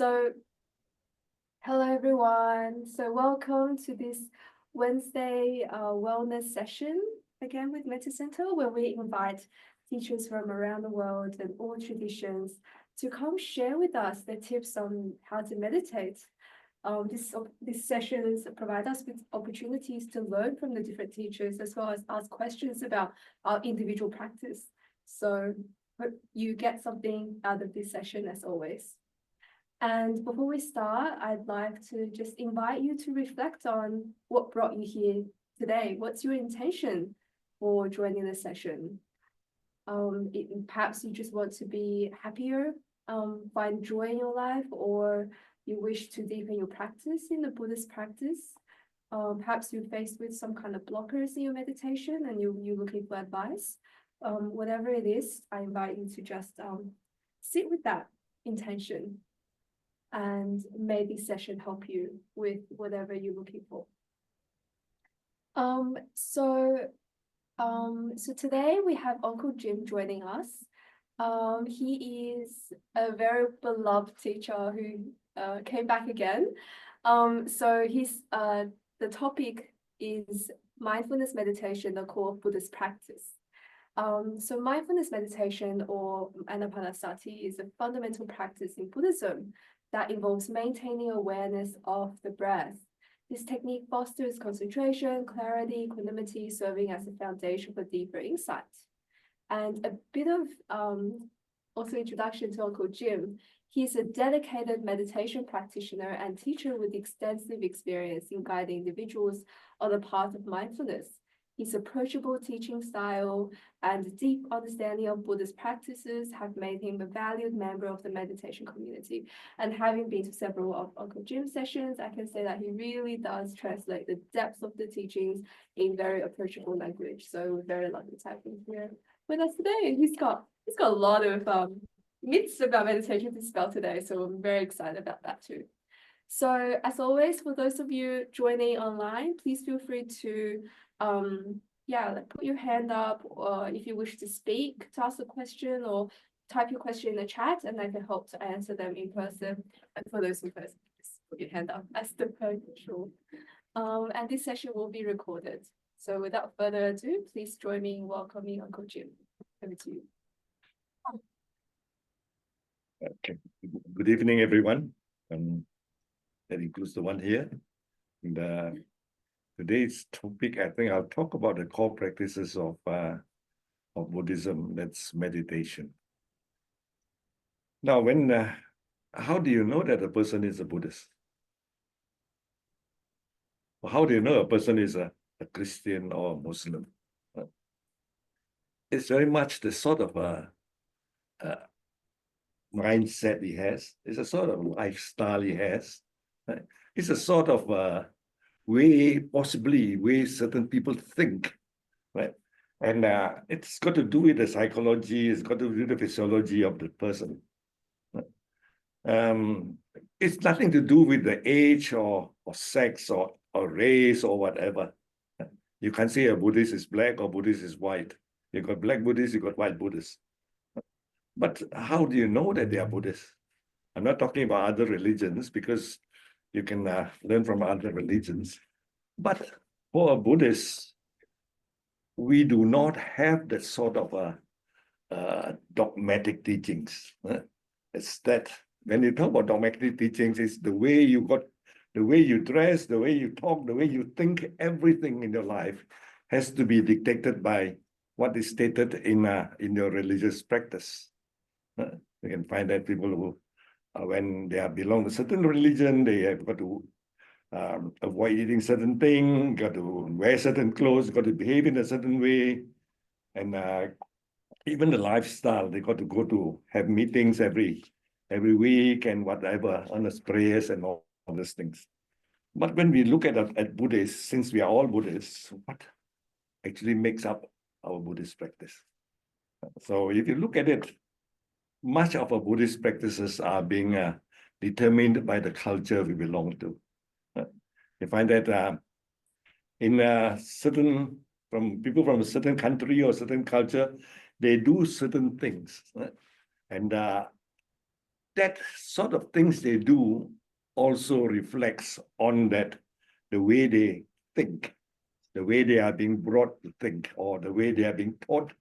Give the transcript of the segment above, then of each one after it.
So, hello everyone. So, welcome to this Wednesday wellness session again with Metta Center, where we invite teachers from around the world and all traditions to come share with us their tips on how to meditate. These sessions provide us with opportunities to learn from the different teachers as well as ask questions about our individual practice. So, hope you get something out of this session as always. And before we start, I'd like to just invite you to reflect on what brought you here today. What's your intention for joining the session? Perhaps you just want to be happier, find joy in your life, or you wish to deepen your practice in the Buddhist practice. Perhaps you're faced with some kind of blockers in your meditation and you're looking for advice. Whatever it is, I invite you to just sit with that intention. And may this session help you with whatever you're looking for. So today we have Uncle Jim joining us. He is a very beloved teacher who came back again. So the topic is mindfulness meditation, the core of Buddhist practice. So mindfulness meditation, or anapanasati, is a fundamental practice in Buddhism that involves maintaining awareness of the breath. This technique fosters concentration, clarity, equanimity, serving as a foundation for deeper insight. And a bit of also introduction to Uncle Jim. He's a dedicated meditation practitioner and teacher with extensive experience in guiding individuals on the path of mindfulness. His approachable teaching style and deep understanding of Buddhist practices have made him a valued member of the meditation community. And having been to several of Uncle Jim's sessions, I can say that he really does translate the depths of the teachings in very approachable language. So we're very lucky to have him here with us today. He's got a lot of myths about meditation to spell today, so I'm very excited about that too. So as always, for those of you joining online, please feel free to put your hand up, or if you wish to speak, to ask a question, or type your question in the chat, and I can help to answer them in person. And for those in person, just put your hand up as the per usual. And this session will be recorded. So without further ado, please join me in welcoming Uncle Jim. Over to you. Okay. Good evening, everyone. That includes the one here. And today's topic, I think I'll talk about the core practices of Buddhism. That's meditation. Now, how do you know that a person is a Buddhist? Or how do you know a person is a Christian or a Muslim? It's very much the sort of mindset he has. It's a sort of lifestyle he has. It's a sort of way certain people think, right? And it's got to do with the psychology, it's got to do with the physiology of the person. It's nothing to do with the age or sex or race or whatever. You can't say a Buddhist is black or Buddhist is white. You got black Buddhists, you got white Buddhists. But how do you know that they are Buddhists? I'm not talking about other religions, because you can learn from other religions. But for a Buddhist, we do not have that sort of dogmatic teachings. It's that when you talk about dogmatic teachings, it's the way you dress, the way you talk, the way you think, everything in your life has to be dictated by what is stated in your religious practice. You can find that people who, when they belong to a certain religion, they have got to avoid eating certain things, got to wear certain clothes, got to behave in a certain way. And even the lifestyle, they got to go to have meetings every week and whatever, honest prayers and all those things. But when we look at Buddhists, since we are all Buddhists, what actually makes up our Buddhist practice? So if you look at it, much of our Buddhist practices are being determined by the culture we belong to. You find that from people from a certain country or certain culture, they do certain things. And that sort of things they do also reflects on that, the way they think, the way they are being brought to think, or the way they are being taught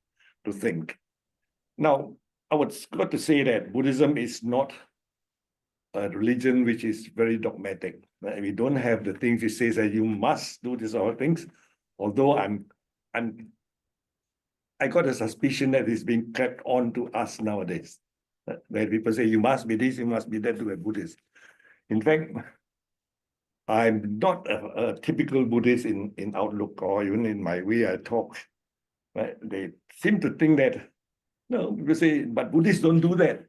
to think. Now, I would got to say that Buddhism is not a religion which is very dogmatic. We don't have the things which says that you must do this or things. Although I got a suspicion that it's being clapped on to us nowadays, where people say you must be this, you must be that to a Buddhist. In fact, I'm not a typical Buddhist in outlook or even in my way I talk. Right? They seem to think that, no, people say, but Buddhists don't do that.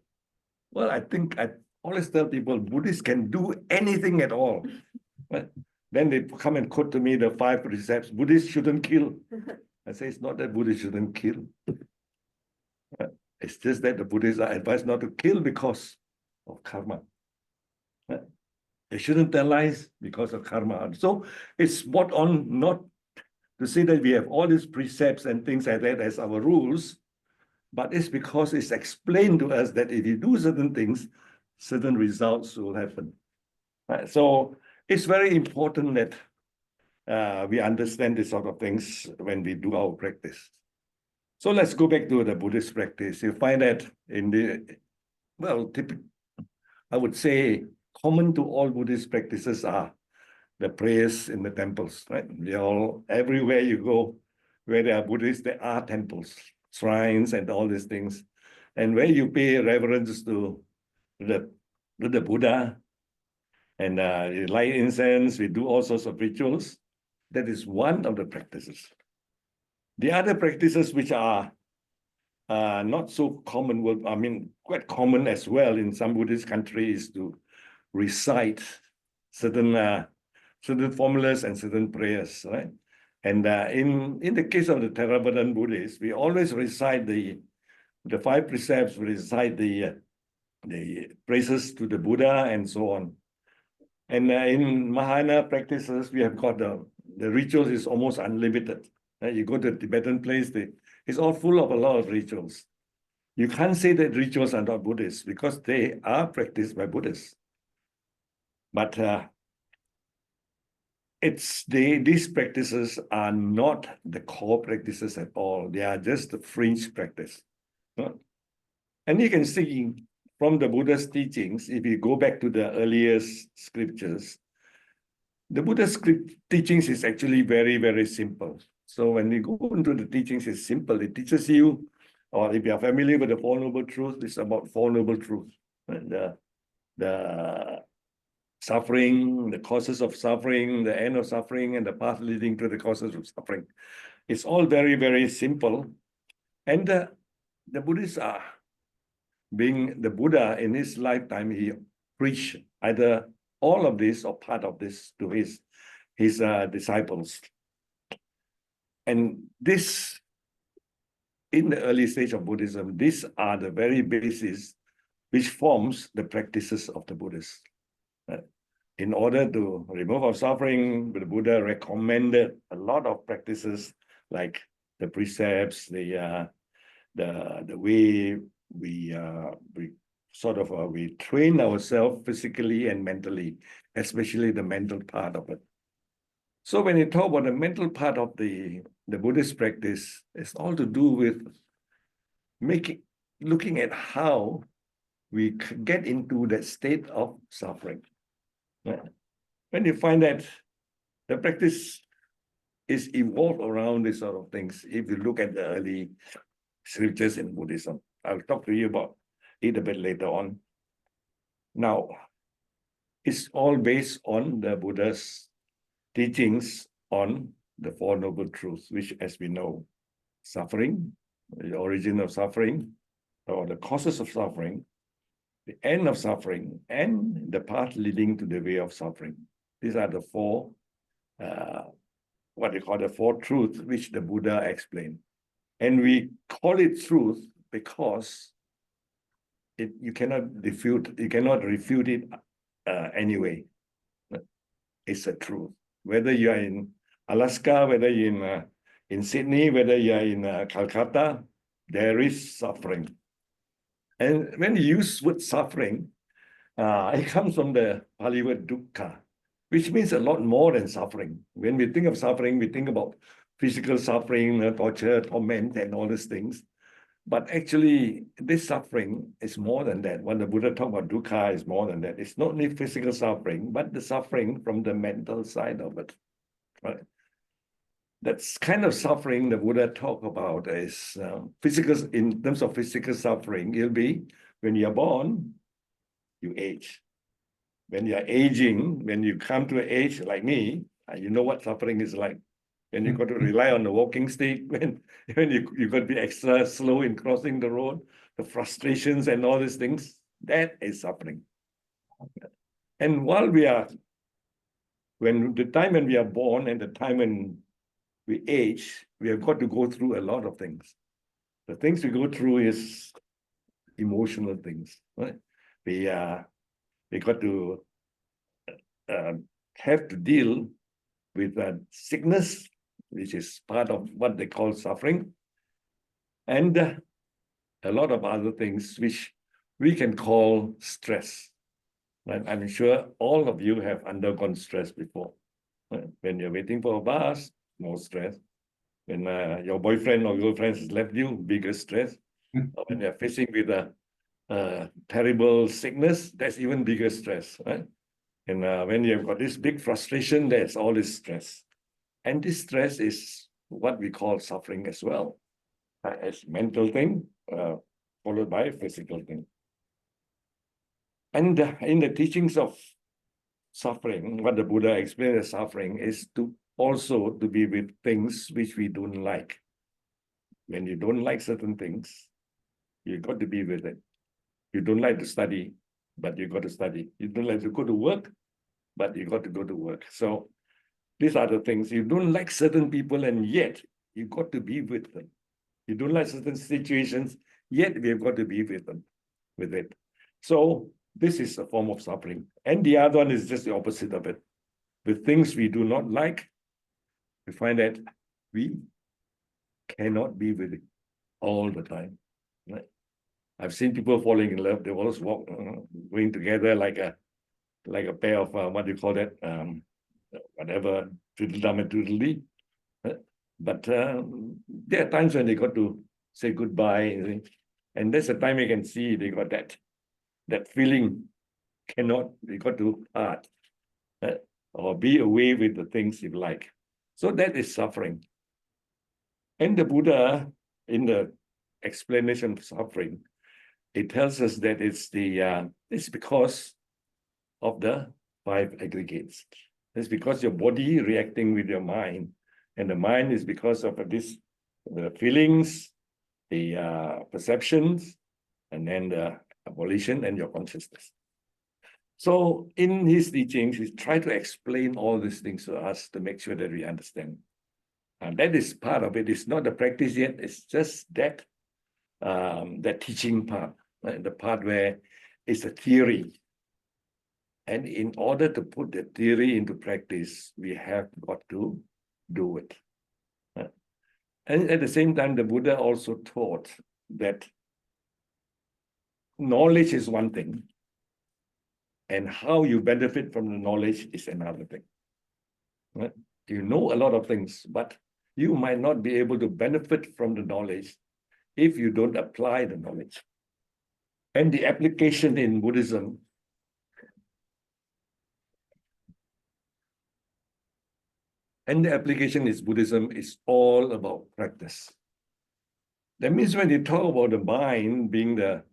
Well, I think I always tell people Buddhists can do anything at all. But then they come and quote to me the 5 precepts. Buddhists shouldn't kill. I say it's not that Buddhists shouldn't kill. It's just that the Buddhists are advised not to kill because of karma. They shouldn't tell lies because of karma. So it's spot on not to say that we have all these precepts and things like that as our rules, but it's because it's explained to us that if you do certain things, certain results will happen. So it's very important that we understand this sort of things when we do our practice. So let's go back to the Buddhist practice. You find that in the, well, I would say common to all Buddhist practices are the prayers in the temples, right? They all, everywhere you go, where there are Buddhists, there are temples, shrines, and all these things. And where you pay reverence to the Buddha, and you light incense, we do all sorts of rituals. That is one of the practices. The other practices which are not so common, I mean, quite common as well in some Buddhist countries, is to recite certain formulas and certain prayers, right? And in the case of the Theravadan Buddhists, we always recite the 5 precepts, we recite the praises to the Buddha and so on. And in Mahayana practices, we have got the rituals is almost unlimited. You go to a Tibetan place, it's all full of a lot of rituals. You can't say that rituals are not Buddhist because they are practiced by Buddhists. But these practices are not the core practices at all. They are just the fringe practice. And you can see from the Buddha's teachings, if you go back to the earliest scriptures, the Buddha's teachings is actually very, very simple. So when you go into the teachings, it's simple. It teaches you, or if you are familiar with the Four Noble Truths, it's about Four Noble Truths. The suffering, the causes of suffering, the end of suffering, and the path leading to the causes of suffering. It's all very, very simple. And the Buddhists are, being the Buddha in his lifetime, he preached either all of this or part of this to his disciples. And this, in the early stage of Buddhism, these are the very basis which forms the practices of the Buddhists. In order to remove our suffering, the Buddha recommended a lot of practices like the precepts, the way we train ourselves physically and mentally, especially the mental part of it. So when you talk about the mental part of the Buddhist practice, it's all to do with looking at how we get into that state of suffering. When you find that the practice is evolved around these sort of things, if you look at the early scriptures in Buddhism, I'll talk to you about it a bit later on. Now, it's all based on the Buddha's teachings on the Four Noble Truths, which, as we know, suffering, the origin of suffering, or the causes of suffering, the end of suffering, and the path leading to the way of suffering. These are the four, what they call the Four Truths, which the Buddha explained. And we call it truth because you cannot refute it anyway. It's a truth. Whether you are in Alaska, whether you're in Sydney, whether you are in Calcutta, there is suffering. And when you use word suffering, It comes from the Pali word dukkha, which means a lot more than suffering. When we think of suffering, we think about physical suffering, torture, torment, and all these things. But actually, this suffering is more than that. When the Buddha talks about dukkha, is more than that. It's not only physical suffering, but the suffering from the mental side of it. Right? That's kind of suffering the Buddha talk about is physical. In terms of physical suffering, it'll be when you're born, you age. When you're aging, when you come to an age like me, you know what suffering is like. When you got to rely on the walking stick, when you got to be extra slow in crossing the road, the frustrations and all these things, that is suffering. And while when the time when we are born and the time when we age, we have got to go through a lot of things. The things we go through is emotional things. Right? We got to have to deal with sickness, which is part of what they call suffering, and a lot of other things which we can call stress. Right? I'm sure all of you have undergone stress before. Right? When you're waiting for a bus, more stress. When your boyfriend or girlfriend has left you, bigger stress. Or when you're facing with a terrible sickness, that's even bigger stress. Right? And when you've got this big frustration, there's all this stress. And this stress is what we call suffering as well. As mental thing, followed by physical thing. And in the teachings of suffering, what the Buddha explained as suffering is to also to be with things which we don't like. When you don't like certain things, you got to be with it. You don't like to study, but you got to study. You don't like to go to work, but you got to go to work. So these are the things. You don't like certain people, and yet you got to be with them. You don't like certain situations, yet we've got to be with them, with it. So this is a form of suffering. And the other one is just the opposite of it. With things we do not like, we find that we cannot be with it all the time. Right? I've seen people falling in love. They always walk, going together like a pair of what do you call that? Whatever, twiddle-dum and twiddle-dee. But there are times when they got to say goodbye, and that's the time you can see they got that feeling they got to part or be away with the things you like. So that is suffering. And the Buddha, in the explanation of suffering, it tells us that it's because of the 5 aggregates. It's because your body reacting with your mind, and the mind is because of the feelings, the perceptions, and then the volition and your consciousness. So in his teachings, he tried to explain all these things to us to make sure that we understand. And that is part of it. It's not the practice yet. It's just that teaching part, right? The part where it's a theory. And in order to put the theory into practice, we have got to do it. And at the same time, the Buddha also taught that knowledge is one thing, and how you benefit from the knowledge is another thing. Right? You know a lot of things, but you might not be able to benefit from the knowledge if you don't apply the knowledge. And the application in Buddhism is all about practice. That means when you talk about the mind being the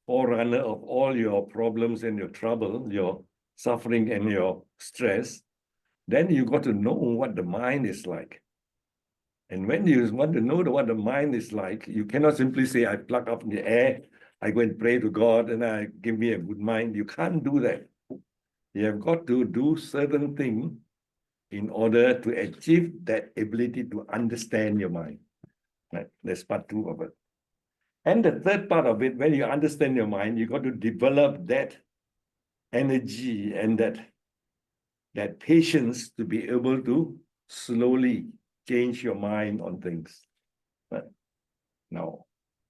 forerunner of all your problems and your trouble, your suffering and your stress, then you got to know what the mind is like. And when you want to know what the mind is like, you cannot simply say, I pluck up in the air, I go and pray to God, and I give me a good mind. You can't do that. You have got to do certain things in order to achieve that ability to understand your mind. Right? That's part 2 of it. And the third part of it, when you understand your mind, you got to develop that energy and that patience to be able to slowly change your mind on things. Right? Now,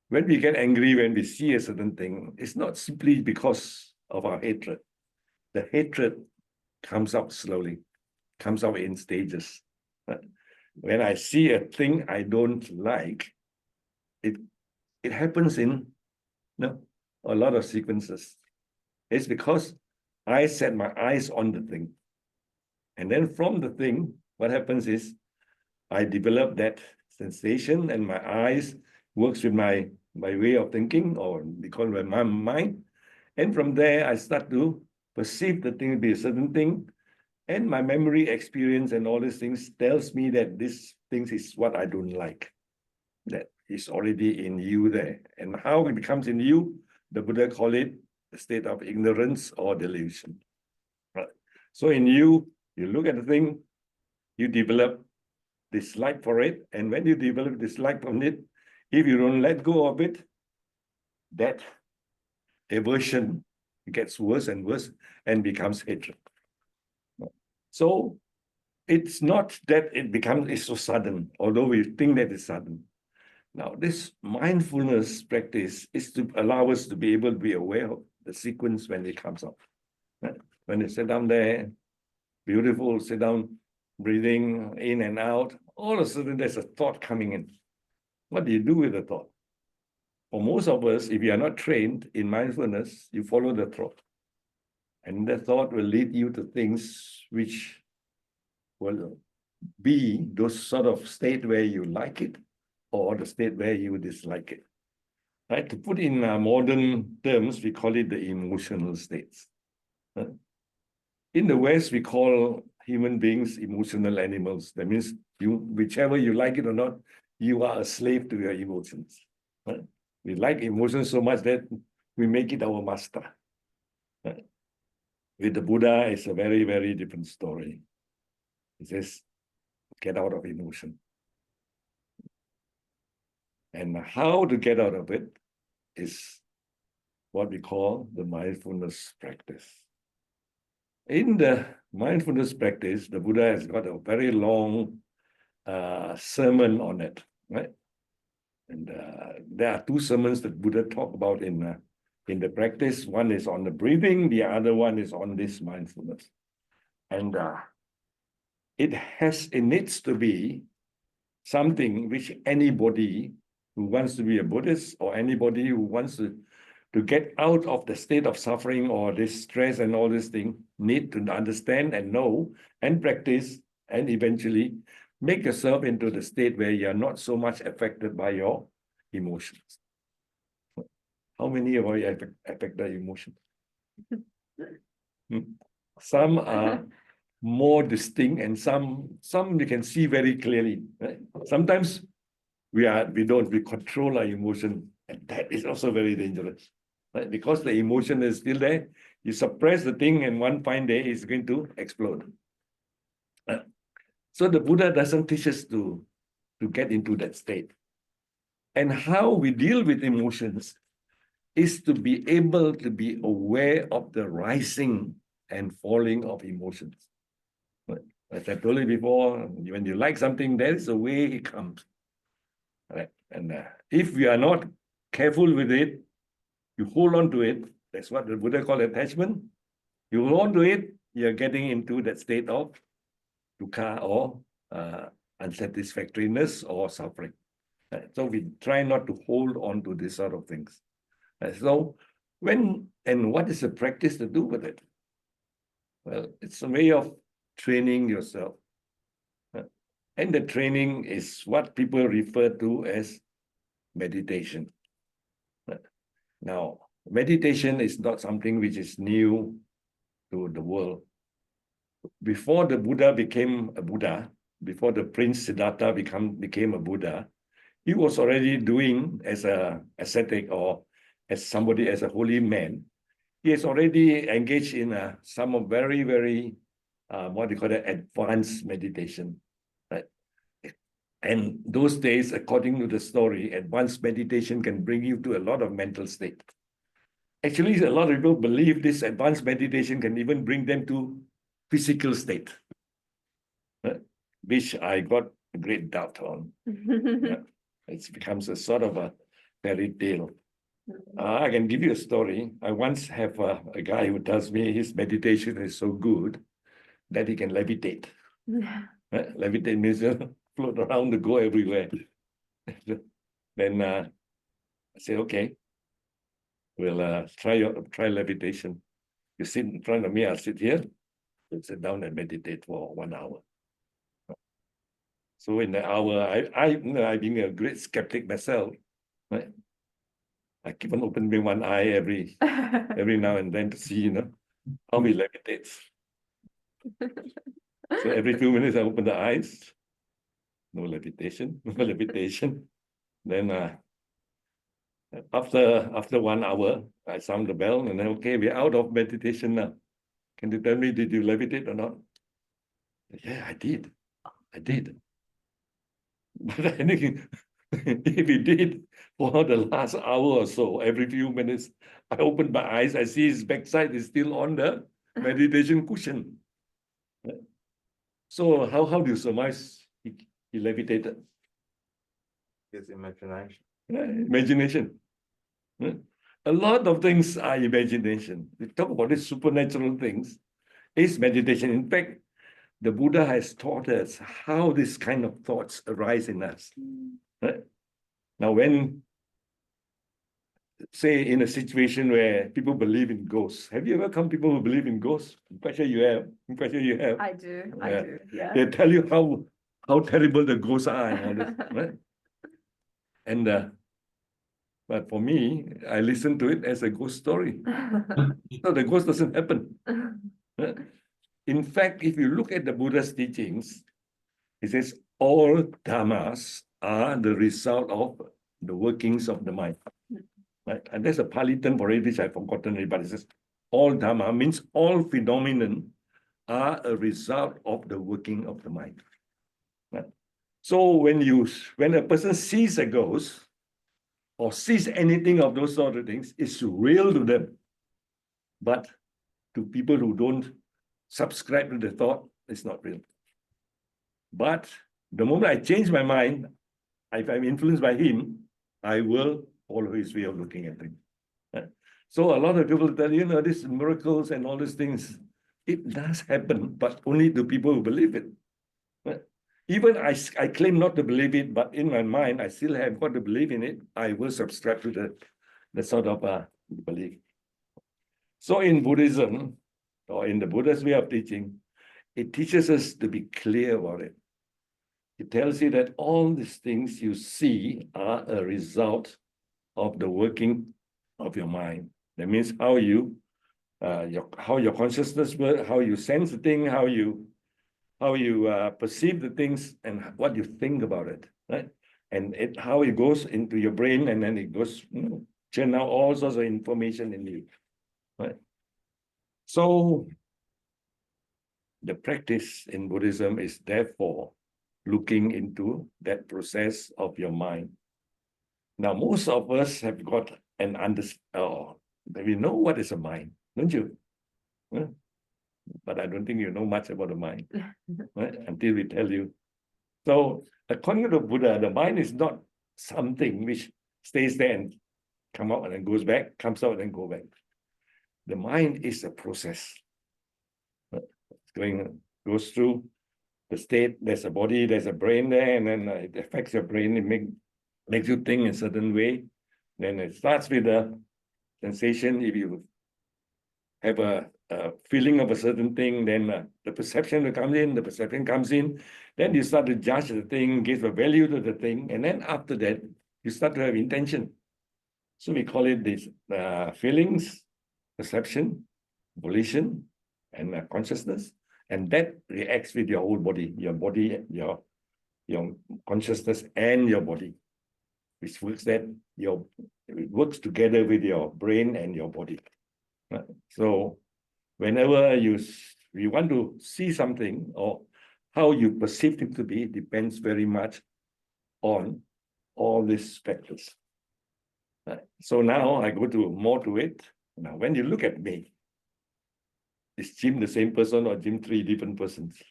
when we get angry, when we see a certain thing, it's not simply because of our hatred. The hatred comes out slowly, comes out in stages. When I see a thing I don't like, it happens in a lot of sequences. It's because I set my eyes on the thing. And then from the thing, what happens is I develop that sensation, and my eyes works with my way of thinking, or we call it my mind. And from there, I start to perceive the thing to be a certain thing. And my memory experience and all these things tells me that this thing is what I don't like. That is already in you there. And how it becomes in you, the Buddha call it a state of ignorance or delusion. Right? So in you, you look at the thing, you develop dislike for it. And when you develop dislike from it, if you don't let go of it, that aversion gets worse and worse and becomes hatred. So it's not that it's so sudden, although we think that it's sudden. Now, this mindfulness practice is to allow us to be able to be aware of the sequence when it comes up. Right? When you sit down there, beautiful, sit down, breathing in and out, all of a sudden there's a thought coming in. What do you do with the thought? For most of us, if you are not trained in mindfulness, you follow the thought. And the thought will lead you to things which will be those sort of state where you like it or the state where you dislike it. Right? To put in modern terms, we call it the emotional states. In the West, we call human beings emotional animals. That means whichever you like it or not, you are a slave to your emotions. Right? We like emotions so much that we make it our master. Right? With the Buddha, it's a very, very different story. It says, get out of emotion. And how to get out of it is what we call the mindfulness practice. In the mindfulness practice, the Buddha has got a very long sermon on it, right? And there are two sermons that Buddha talked about in the practice. One is on the breathing, the other one is on this mindfulness. And it needs to be something which anybody who wants to be a Buddhist or anybody who wants to get out of the state of suffering or this stress and all this thing need to understand and know and practice and eventually make yourself into the state where you're not so much affected by your emotions. How many of you are affected by emotions? Some are more distinct and some you can see very clearly. Right? Sometimes we control our emotion, and that is also very dangerous. Right? Because the emotion is still there, you suppress the thing and one fine day it's going to explode. So the Buddha doesn't teach us to get into that state. And how we deal with emotions is to be able to be aware of the rising and falling of emotions. But as I told you before, when you like something, there is a way it comes. Right? And if we are not careful with it, you hold on to it. That's what the Buddha called attachment. You hold on to it, you're getting into that state of dukkha or unsatisfactoriness or suffering. So we try not to hold on to these sort of things. So what is the practice to do with it? Well, it's a way of training yourself. And the training is what people refer to as meditation. Now, meditation is not something which is new to the world. Before the Buddha became a Buddha, before the Prince Siddhartha became a Buddha, he was already doing as a ascetic or as a holy man. He has already engaged in some of very, very, what do you call it, advanced meditation. Right? And those days, according to the story, advanced meditation can bring you to a lot of mental state. Actually, a lot of people believe this advanced meditation can even bring them to physical state, which I got a great doubt on. It becomes a sort of a fairy tale. I can give you a story. I once have a guy who tells me his meditation is so good that he can levitate. Levitate means float around and go everywhere. Then I say, okay, we'll try levitation. You sit in front of me, I'll sit here. You sit down and meditate for 1 hour. So in the hour, I being a great skeptic myself, right? I keep on opening one eye every now and then to see, how he levitates. So every few minutes I open the eyes. No levitation, no levitation. Then after 1 hour, I sound the bell and then, okay, we're out of meditation now. Can you tell me, did you levitate or not? Yeah, I did. But I think if he did for the last hour or so, every few minutes, I open my eyes, I see his backside is still on the meditation cushion. So how do you surmise he levitated? His imagination. Imagination. A lot of things are imagination. We talk about these supernatural things. It's meditation. In fact, the Buddha has taught us how this kind of thoughts arise in us. Right? Now, when, say, in a situation where people believe in ghosts, have you ever come people who believe in ghosts? I'm quite sure you have. I do. Yeah. They tell you how terrible the ghosts are and all this, right? And but for me, I listen to it as a ghost story. So the ghost doesn't happen. In fact, if you look at the Buddha's teachings, it says all dhammas are the result of the workings of the mind. Right? And there's a Pali term for it, which I've forgotten it, but it says all dhamma means all phenomenon are a result of the working of the mind. Right? So when a person sees a ghost or sees anything of those sort of things, it's real to them. But to people who don't subscribe to the thought, it's not real. But the moment I change my mind, if I'm influenced by him, I will follow his way of looking at things. Right? So a lot of people tell you, these miracles and all these things, it does happen, but only to people who believe it. Right? Even I claim not to believe it, but in my mind, I still have got to believe in it. I will subscribe to the sort of belief. So in Buddhism, or in the Buddha's way of teaching, it teaches us to be clear about it. It tells you that all these things you see are a result of the working of your mind. That means how your consciousness works, how you sense the thing, how you perceive the things, and what you think about it, right? And how it goes into your brain, and then it goes churn out all sorts of information in you, right? So the practice in Buddhism is therefore looking into that process of your mind. Now, most of us have got an understanding. We know what is a mind, don't you? But I don't think you know much about the mind, right? Until we tell you. So, according to Buddha, the mind is not something which stays there and comes out and then goes back, comes out and goes back. The mind is a process. Goes through the state. There's a body, there's a brain there, and then it affects your brain. It makes you think in a certain way. Then it starts with a sensation. If you have a feeling of a certain thing, then the perception will come in. The perception comes in. Then you start to judge the thing, give a value to the thing, and then after that, you start to have intention. So we call it these feelings, perception, volition, and consciousness. And that reacts with your whole body, your consciousness and your body, which works it works together with your brain and your body. Right? So whenever you want to see something or how you perceive it to be depends very much on all these factors. Right? So now I go more to it. Now, when you look at me, is Jim the same person or Jim 3 different persons?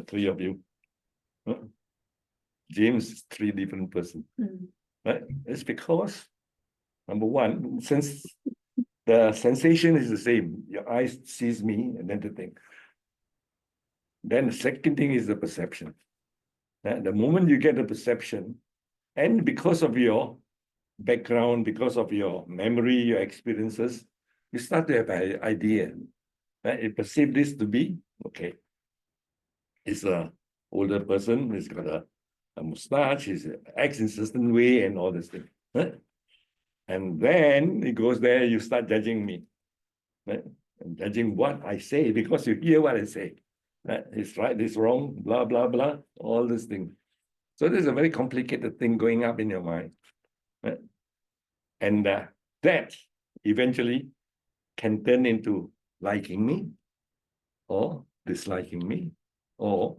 3 of you. James is 3 different persons. right? It's because, number one, since the sensation is the same, your eyes sees me and then the thing. Then the second thing is the perception. The moment you get the perception, and because of your background, because of your memory, your experiences, you start to have an idea. You perceive this to be, okay, it's an older person, he's got a mustache, he acts in a certain way and all this thing. Right? And then it goes there, you start judging me. Right? And judging what I say, because you hear what I say. Right? It's right, it's wrong, blah, blah, blah, all this thing. So there's a very complicated thing going up in your mind. Right? And that eventually can turn into liking me or disliking me or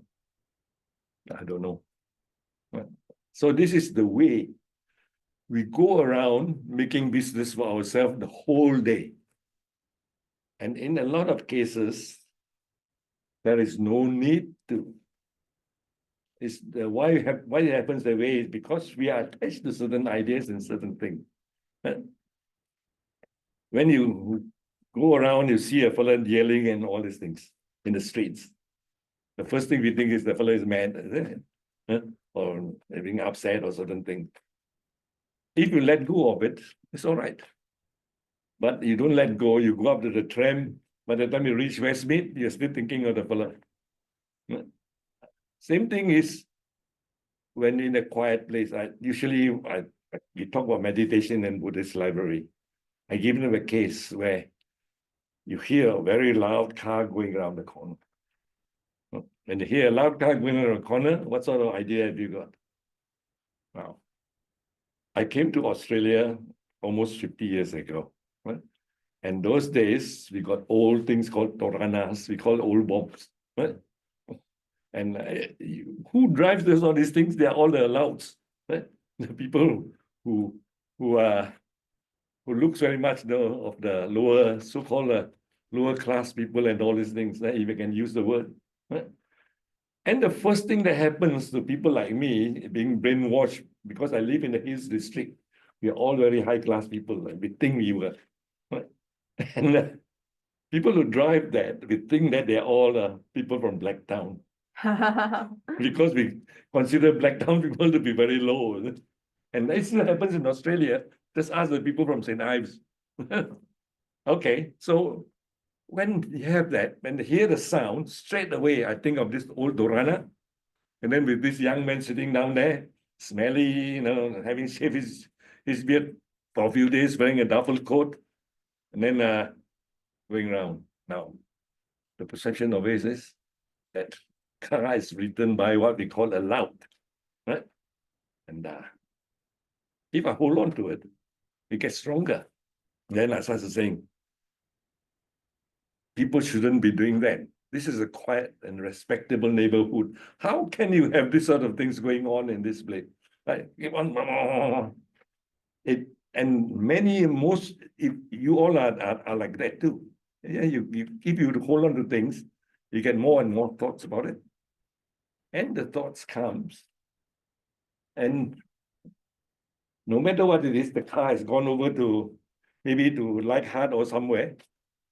I don't know. Right? So this is the way we go around making business for ourselves the whole day. And in a lot of cases, there is no need to. Why it happens that way is because we are attached to certain ideas and certain things. Right? When you go around, you see a fellow yelling and all these things in the streets. The first thing we think is the fellow is mad, isn't it? Or being upset or certain thing. If you let go of it, it's all right. But you don't let go, you go up to the tram. By the time you reach Westmead, you're still thinking of the fellow. Same thing is when in a quiet place. We talk about meditation in Buddhist Library. I give them a case where you hear a very loud car going around the corner. When you hear a loud car going around the corner, what sort of idea have you got? Now, I came to Australia almost 50 years ago. Right? And those days, we got old things called toranas, we call old bombs. Right? And who drives all these things? They are all the louds. Right? The people who looks very much of the lower, so-called lower class people and all these things, right? If you can use the word. Right? And the first thing that happens to people like me, being brainwashed, because I live in the Hills District, we are all very high-class people. We think we were. Right? And people who drive that, we think that they're all people from Blacktown. Because we consider Blacktown people to be very low. And that still happens in Australia. Just ask the people from St. Ives. Okay, so when you have that, when they hear the sound, straight away, I think of this old Dorana. And then with this young man sitting down there, smelly, having shaved his beard for a few days, wearing a duffel coat, and then going around. Now, the perception of it is that car is written by what we call a loud, right? And if I hold on to it, it gets stronger. Then I started saying, people shouldn't be doing that. This is a quiet and respectable neighborhood. How can you have this sort of things going on in this place? Right? If you all are like that too. Yeah, if you hold on to things, you get more and more thoughts about it. And the thoughts comes. And no matter what it is, the car has gone over to maybe to Leichhardt or somewhere.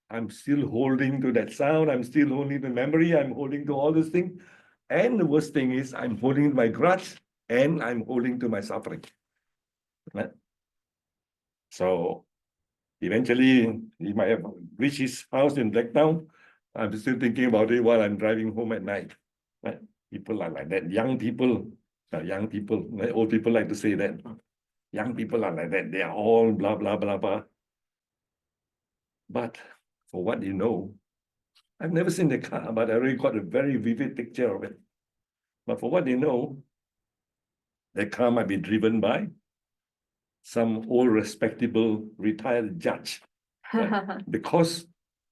I'm still holding to that sound. I'm still holding the memory. I'm holding to all this thing. And the worst thing is I'm holding to my grudge and I'm holding to my suffering. Right? So eventually he might have reached his house in Blacktown. I'm still thinking about it while I'm driving home at night. Right? People are like that. Young people, old people like to say that. Young people are like that. They are all blah, blah, blah, blah. But for what you know, I've never seen the car, but I already got a very vivid picture of it. But for what you know, the car might be driven by some old, respectable, retired judge. Right? Because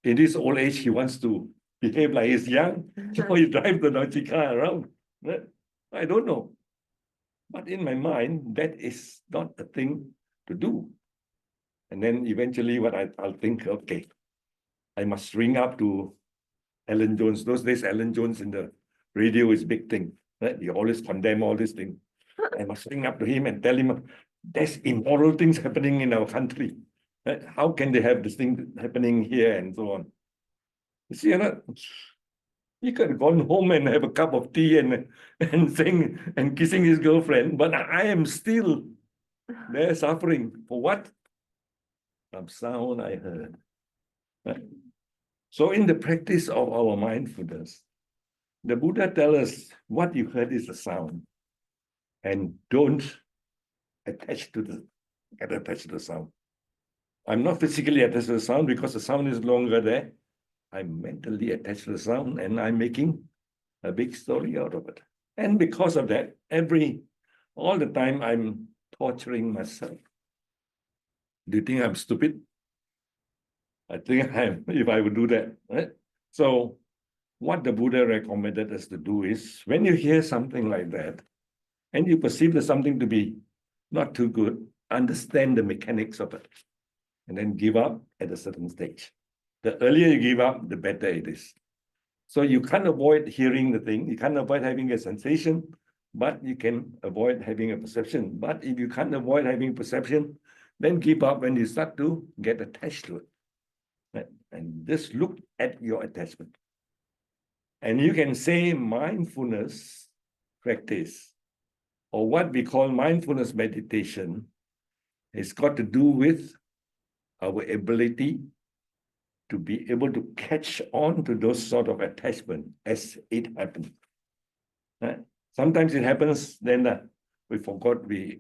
in his old age, he wants to behave like he's young, so he drives the noisy car around. Right? I don't know. But in my mind, that is not a thing to do. And then eventually what I'll think, okay, I must ring up to Alan Jones. Those days, Alan Jones in the radio is big thing. Right? You always condemn all this thing. I must ring up to him and tell him, there's immoral things happening in our country. How can they have this thing happening here and so on? You see, he could have gone home and have a cup of tea and sing and kissing his girlfriend, but I am still there suffering. For what? Some sound I heard. Right? So in the practice of our mindfulness, the Buddha tells us what you heard is a sound, and don't get attached to the sound. I'm not physically attached to the sound because the sound is longer there. I'm mentally attached to the sound and I'm making a big story out of it. And because of that, all the time I'm torturing myself. Do you think I'm stupid? I think if I would do that, right? So what the Buddha recommended us to do is, when you hear something like that, and you perceive there's something to be not too good, understand the mechanics of it, and then give up at a certain stage. The earlier you give up, the better it is. So you can't avoid hearing the thing, you can't avoid having a sensation, but you can avoid having a perception. But if you can't avoid having perception, then give up when you start to get attached to it. Right? And just look at your attachment. And you can say mindfulness practice, or what we call mindfulness meditation, has got to do with our ability to be able to catch on to those sort of attachment as it happens. Right? Sometimes it happens, then we forgot, we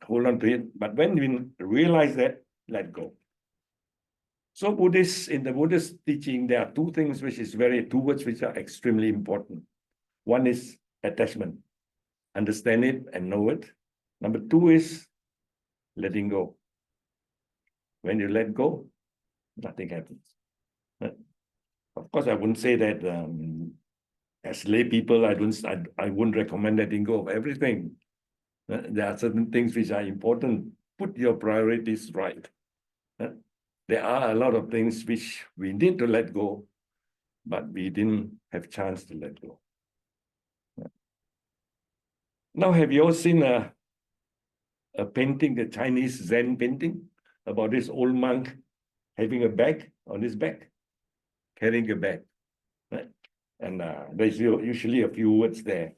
hold on to it. But when we realize that, let go. So in the Buddhist teaching, there are two words which are extremely important. One is attachment. Understand it and know it. Number two is letting go. When you let go, nothing happens. Of course, I wouldn't say that as lay people, I wouldn't recommend letting go of everything. There are certain things which are important. Put your priorities right. There are a lot of things which we need to let go, but we didn't have chance to let go. Now, have you all seen a painting, the Chinese Zen painting, about this old monk having a bag on his back, carrying a bag, right? And there's usually a few words there.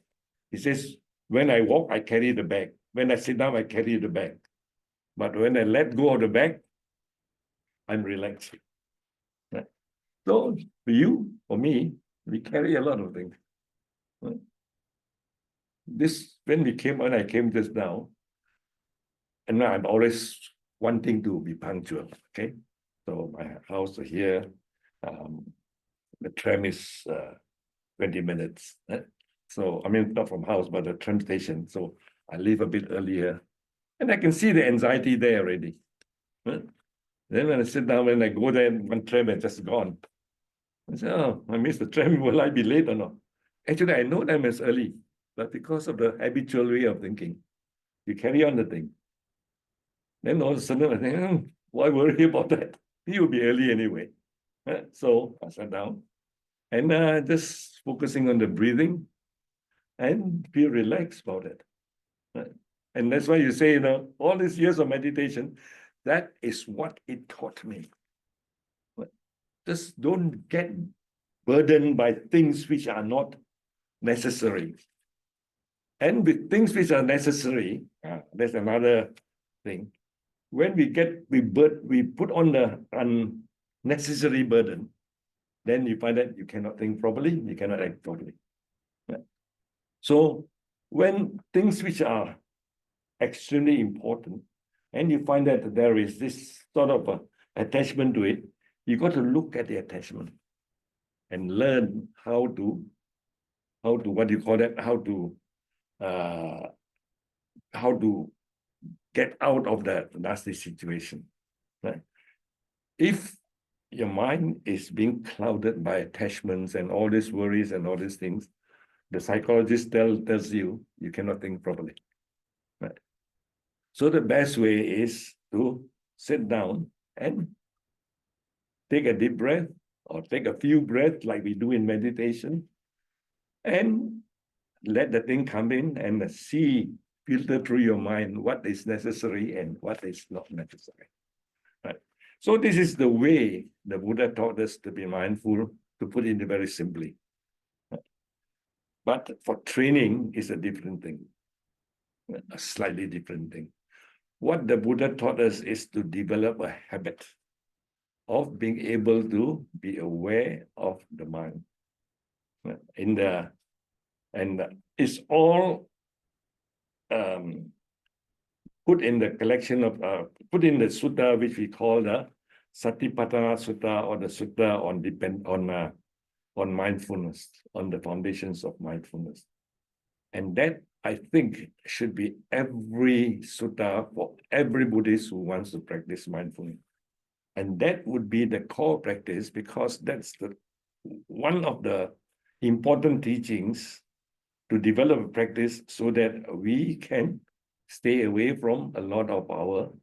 He says, when I walk, I carry the bag. When I sit down, I carry the bag. But when I let go of the bag, I'm relaxed. Right? So for you, for me, we carry a lot of things. Right? When I came just now, and now I'm always wanting to be punctual, okay? So my house is here, the tram is 20 minutes. Right? So, I mean, not from house, but the tram station. So I leave a bit earlier. And I can see the anxiety there already. Right? Then when I sit down, when I go there, one tram is just gone. I say, oh, I missed the tram. Will I be late or not? Actually, I know them as early, but because of the habitual way of thinking, you carry on the thing. Then all of a sudden, I think, why worry about that? He will be early anyway. So I sat down and just focusing on the breathing and be relaxed about it. And that's why you say, all these years of meditation, that is what it taught me. Just don't get burdened by things which are not necessary. And with things which are necessary, that's another thing. When we put on the unnecessary burden, then you find that you cannot think properly, you cannot act properly. Right? So when things which are extremely important, and you find that there is this sort of attachment to it, you got to look at the attachment and learn how to what do you call that? How to get out of that nasty situation. Right? If your mind is being clouded by attachments and all these worries and all these things, the psychologist tells you cannot think properly. Right? So the best way is to sit down and take a deep breath or take a few breaths like we do in meditation and let the thing come in and see filter through your mind what is necessary and what is not necessary. Right. So this is the way the Buddha taught us to be mindful, to put it very simply. But for training is a different thing, a slightly different thing. What the Buddha taught us is to develop a habit of being able to be aware of the mind. And it's all put in the collection of, put in the sutta, which we call the Satipatthana Sutta, or the sutta on mindfulness, on the foundations of mindfulness. And that, I think, should be every sutta for every Buddhist who wants to practice mindfulness. And that would be the core practice, because that's one of the important teachings to develop a practice so that we can stay away from a lot of our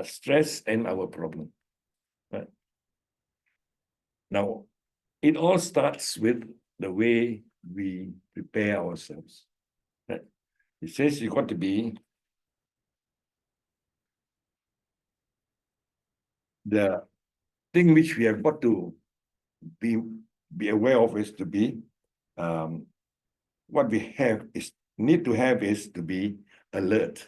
stress and our problem. Right? Now, it all starts with the way we prepare ourselves. Right? It says you got to be the thing which we have got to be aware of is to be what we need to have is to be alert,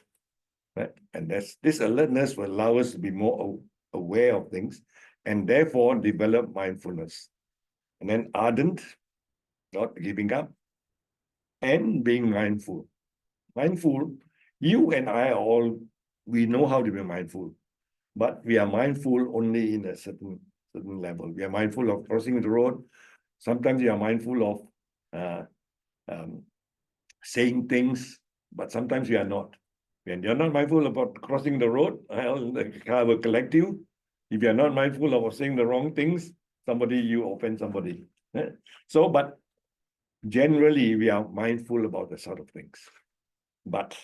right? And this alertness will allow us to be more aware of things and therefore develop mindfulness. And then ardent, not giving up, and being mindful. Mindful, you and I we know how to be mindful, but we are mindful only in a certain level. We are mindful of crossing the road. Sometimes we are mindful of saying things, but sometimes we are not. When you're not mindful about crossing the road, the car will collect you. If you're not mindful of saying the wrong things, you offend somebody. So, but generally, we are mindful about the sort of things. But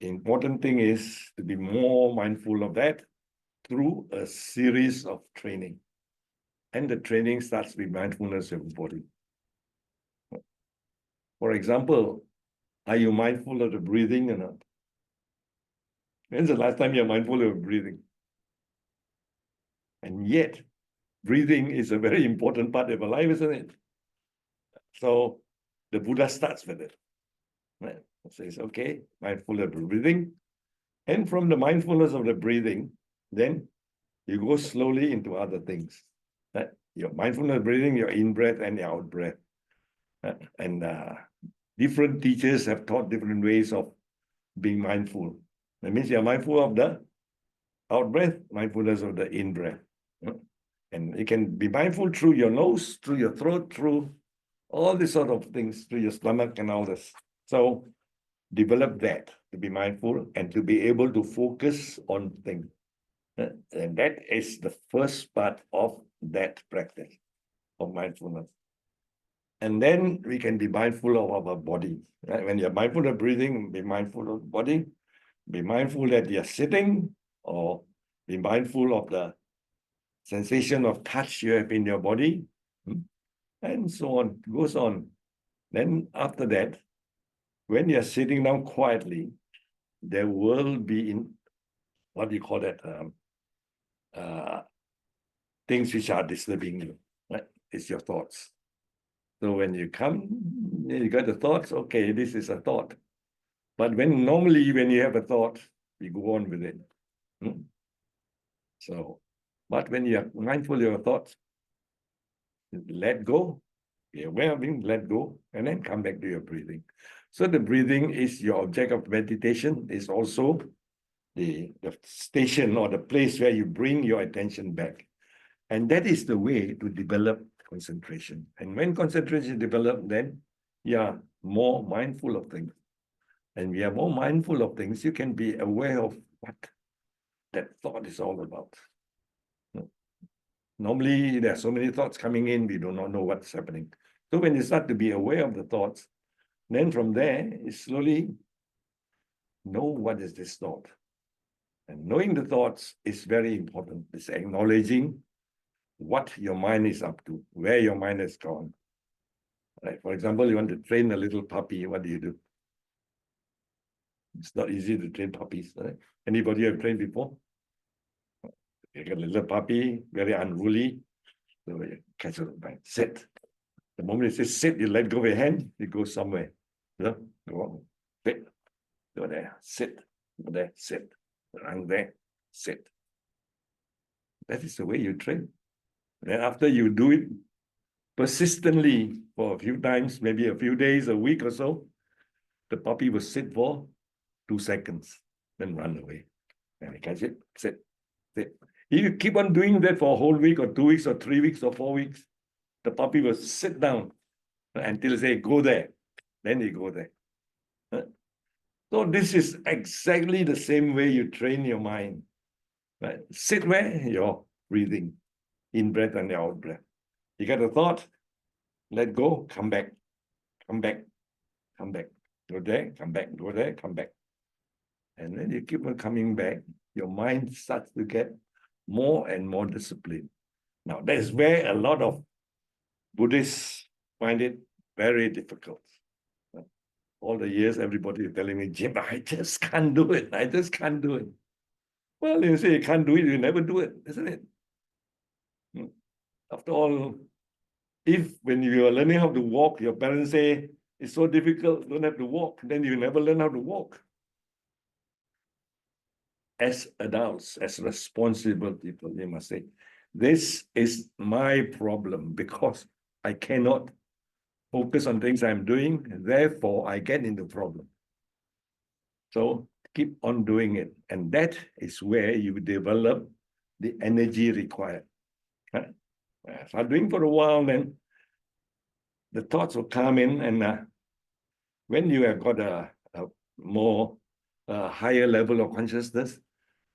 the important thing is to be more mindful of that through a series of training. And the training starts with mindfulness of the body. For example, are you mindful of the breathing or not? When's the last time you're mindful of breathing? And yet, breathing is a very important part of our life, isn't it? So the Buddha starts with it. Right? It says, okay, mindful of the breathing. And from the mindfulness of the breathing, then you go slowly into other things. Right? Your mindfulness of breathing, your in-breath and your out-breath. And different teachers have taught different ways of being mindful. That means you're mindful of the out-breath, mindfulness of the in-breath. And you can be mindful through your nose, through your throat, through all these sort of things, through your stomach and all this. So develop that, to be mindful and to be able to focus on things. And that is the first part of that practice of mindfulness. And then we can be mindful of our body. Right? When you're mindful of breathing, be mindful of the body. Be mindful that you're sitting, or be mindful of the sensation of touch you have in your body, and so on, it goes on. Then after that, when you're sitting down quietly, there will be what do you call that? Things which are disturbing you, right? It's your thoughts. So when you come, you got the thoughts, okay, this is a thought. But normally when you have a thought, you go on with it. So, but when you're mindful of your thoughts, let go, be aware of it, let go, and then come back to your breathing. So the breathing is your object of meditation, is also the station or the place where you bring your attention back. And that is the way to develop concentration. And when concentration develops, then you are more mindful of things. And we are more mindful of things, you can be aware of what that thought is all about. Normally, there are so many thoughts coming in, we do not know what's happening. So when you start to be aware of the thoughts, then from there, you slowly know what is this thought. And knowing the thoughts is very important. It's acknowledging what your mind is up to, where your mind has gone. Right? For example, you want to train a little puppy, what do? It's not easy to train puppies, right? Anybody have trained before? You get a little puppy, very unruly. So you catch it by sit. The moment you say sit, you let go of your hand, it goes somewhere. You know, go on, sit, go there, sit, go there, sit, run there, sit. That is the way you train. Then after you do it persistently for a few times, maybe a few days, a week or so, the puppy will sit for 2 seconds, then run away. And you catch it, sit, sit. If you keep on doing that for a whole week or 2 weeks or 3 weeks or 4 weeks, the puppy will sit down until they say, go there. Then they go there. So this is exactly the same way you train your mind. Right? Sit where? You're breathing. In breath and out breath. You got a thought, let go, come back, come back, come back. Go there, come back, go there, come back. And then you keep on coming back, your mind starts to get more and more disciplined. Now, that's where a lot of Buddhists find it very difficult. All the years, everybody is telling me, Jim, I just can't do it. I just can't do it. Well, you say you can't do it, you never do it, isn't it? After all, if when you are learning how to walk, your parents say, it's so difficult, don't have to walk, then you never learn how to walk. As adults, as responsible people, you must say, this is my problem because I cannot focus on things I'm doing, and therefore I get into problem. So keep on doing it. And that is where you develop the energy required. Start doing for a while, then the thoughts will come in, and when you have got a more higher level of consciousness,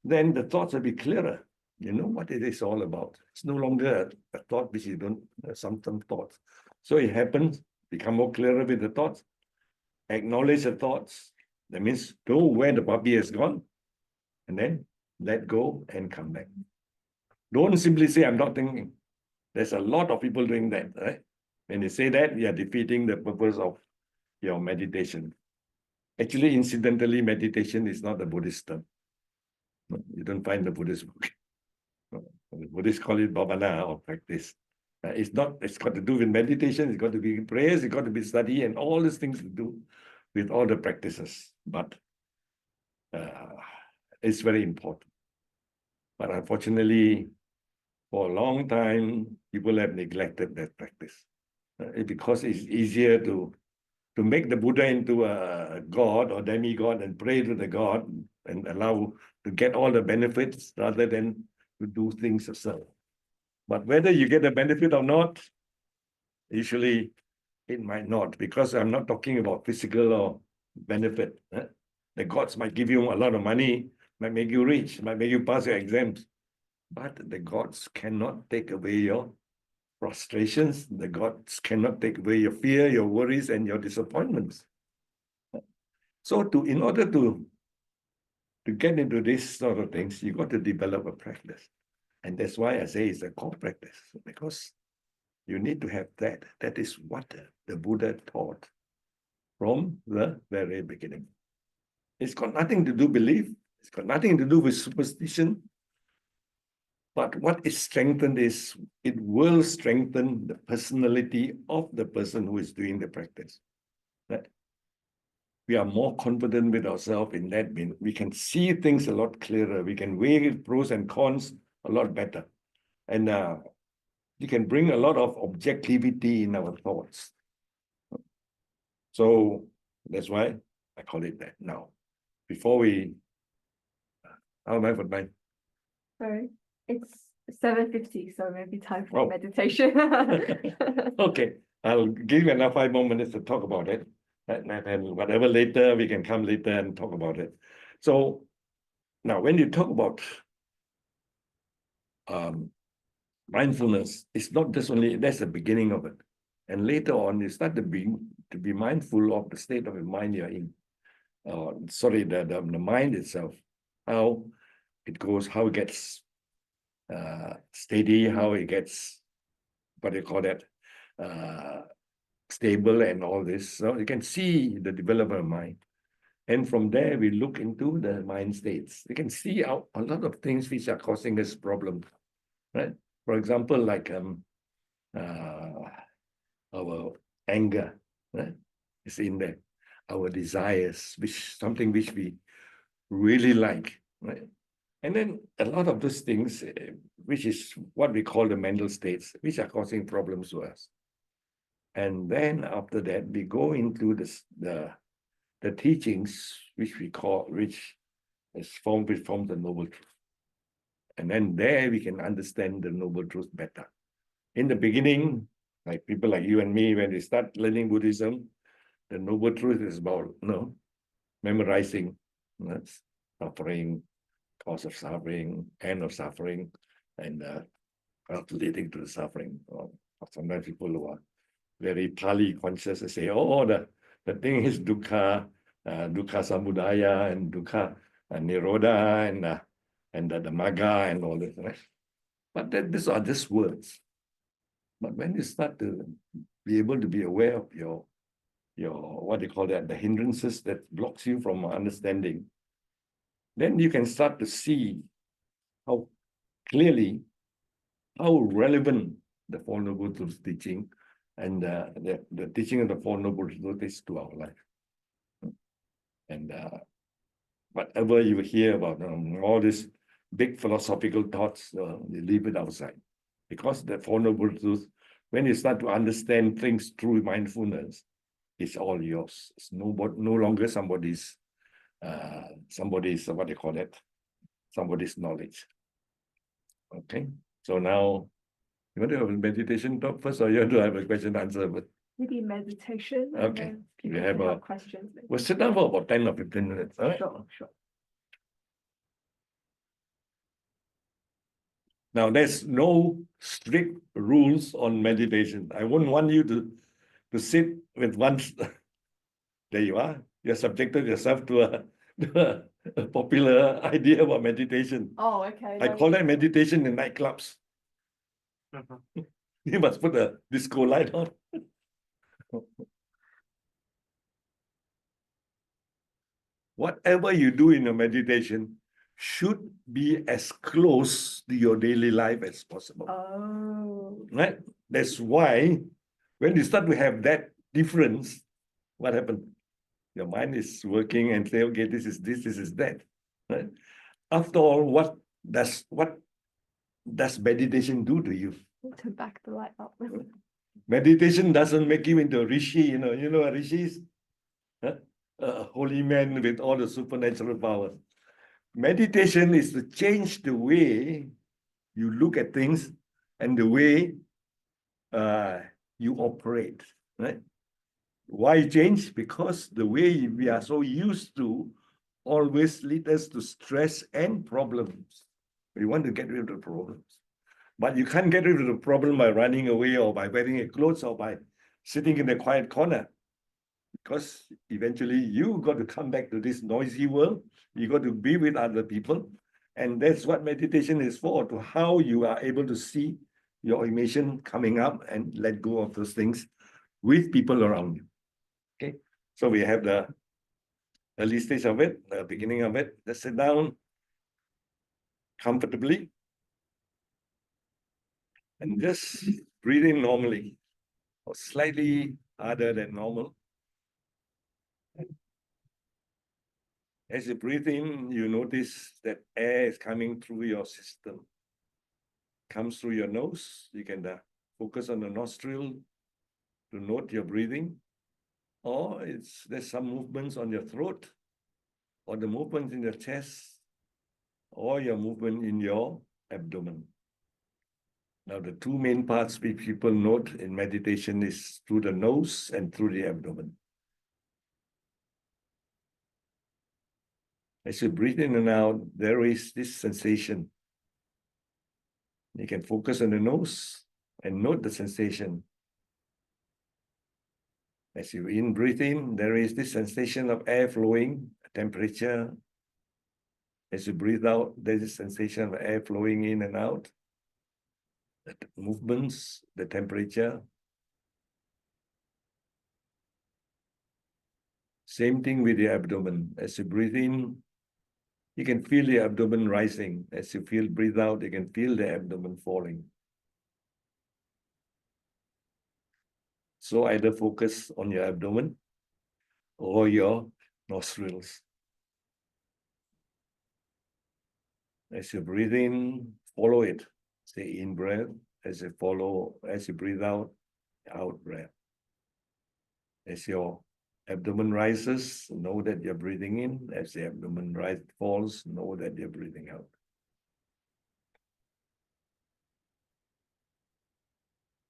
then the thoughts will be clearer. You know what it is all about. It's no longer a thought which you don't, some thoughts. So it happens, become more clearer with the thoughts, acknowledge the thoughts. That means know where the puppy has gone, and then let go and come back. Don't simply say, I'm not thinking. There's a lot of people doing that, right? When they say that, you are defeating the purpose of your meditation. Actually, incidentally, meditation is not a Buddhist term. You don't find the Buddhist book. The Buddhists call it bhavana or practice. It's not, it's got to do with meditation, it's got to be prayers, it's got to be study, and all these things to do with all the practices. But it's very important. But unfortunately, for a long time, people have neglected that practice. Because it's easier to make the Buddha into a god or demigod and pray to the god and allow to get all the benefits rather than to do things yourself. But whether you get the benefit or not, usually it might not, because I'm not talking about physical or benefit. The gods might give you a lot of money, might make you rich, might make you pass your exams, but the gods cannot take away your frustrations. The gods cannot take away your fear, your worries, and your disappointments. So in order to get into these sort of things, you got to develop a practice. And that's why I say it's a core practice, because you need to have that. That is what the Buddha taught from the very beginning. It's got nothing to do with belief. It's got nothing to do with superstition. But what is strengthened is it will strengthen the personality of the person who is doing the practice. That we are more confident with ourselves in that. We can see things a lot clearer. We can weigh pros and cons a lot better. And you can bring a lot of objectivity in our thoughts. So that's why I call it that now. Before we, how am I for time? Sorry, it's 7:50, so maybe time for Oh. meditation. Okay, I'll give you another 5 more minutes to talk about it. And whatever later, we can come later and talk about it. So now when you talk about mindfulness, it's not just only, that's the beginning of it. And later on, you start to be mindful of the state of the mind you're in. The mind itself, how it goes, how it gets steady, how it gets, what do you call that, stable and all this. So you can see the development of mind. And from there, we look into the mind states. You can see a lot of things which are causing us problems, right? For example, like our anger, right? Is in there. Our desires, something which we really like, right? And then a lot of those things, which is what we call the mental states, which are causing problems to us. And then after that, we go into the teachings, which is formed the noble truth. And then there we can understand the noble truth better. In the beginning, like people like you and me, when we start learning Buddhism, the noble truth is about memorizing, that's suffering, cause of suffering, end of suffering, and leading to the suffering. Or sometimes people who are very Pali conscious say, oh, the thing is dukkha, dukkha samudaya, and dukkha nirodha, and the magga, and all this. Right? But these are just words. But when you start to be able to be aware of your what do you call that, the hindrances that blocks you from understanding, then you can start to see how clearly, how relevant the Four Noble Truths teaching and the teaching of the Four Noble Truths is to our life. And whatever you hear about all these big philosophical thoughts, you leave it outside. Because the Four Noble Truths, when you start to understand things through mindfulness, it's all yours. It's no longer somebody's, what do you call it? Somebody's knowledge. Okay, so now, you want to have a meditation talk first, or you want to have a question answer? But Maybe meditation. And okay, then people we have can questions. Maybe. we'll sit down for about 10 or 15 minutes. All right. Sure. Now, there's no strict rules on meditation. I wouldn't want you to sit with one. There you are. You're subjected yourself to a popular idea about meditation. Oh, okay. I call that meditation in nightclubs. You must put a disco light on. Whatever you do in your meditation should be as close to your daily life as possible. Oh. Right? That's why when you start to have that difference, what happened? Your mind is working and say, okay, this is that. Right? After all, what does meditation do to you? To back the light up. Meditation doesn't make you into a rishi, you know a rishi is? Huh? A holy man with all the supernatural powers. Meditation is to change the way you look at things and the way you operate, right? Why change? Because the way we are so used to always lead us to stress and problems. We want to get rid of the problems. But you can't get rid of the problem by running away or by wearing a clothes or by sitting in a quiet corner. Because eventually you got to come back to this noisy world. You got to be with other people. And that's what meditation is for, to how you are able to see your emotion coming up and let go of those things with people around you. Okay, so we have the early stage of it, the beginning of it. Let's sit down comfortably and just breathe in normally or slightly harder than normal. As you breathe in, you notice that air is coming through your system. Comes through your nose. You can focus on the nostril to note your breathing. Or there's some movements on your throat, or the movements in your chest, or your movement in your abdomen. Now, the two main parts which people note in meditation is through the nose and through the abdomen. As you breathe in and out, there is this sensation. You can focus on the nose and note the sensation. As you breathe in, there is this sensation of air flowing, temperature. As you breathe out, there is a sensation of air flowing in and out. The movements, the temperature. Same thing with the abdomen. As you breathe in, you can feel the abdomen rising. As you breathe out, you can feel the abdomen falling. So either focus on your abdomen or your nostrils. As you breathe in, follow it. Say in breath. As you breathe out, out breath. As your abdomen rises, know that you're breathing in. As the abdomen falls, know that you're breathing out.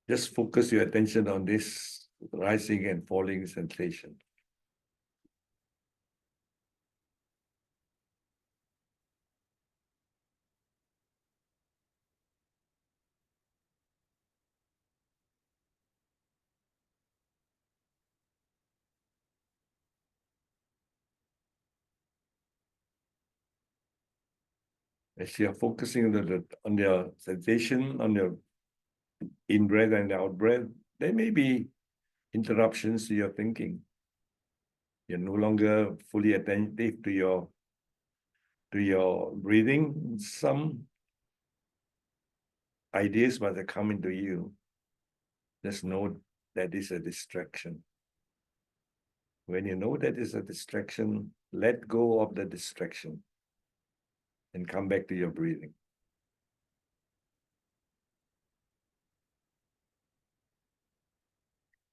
Just focus your attention on this rising and falling sensation. As you're focusing on your sensation, on your in-breath and out-breath, there may be interruptions to your thinking. You're no longer fully attentive to your breathing. Some ideas might have come into you. Just know that is a distraction. When you know that is a distraction, let go of the distraction and come back to your breathing.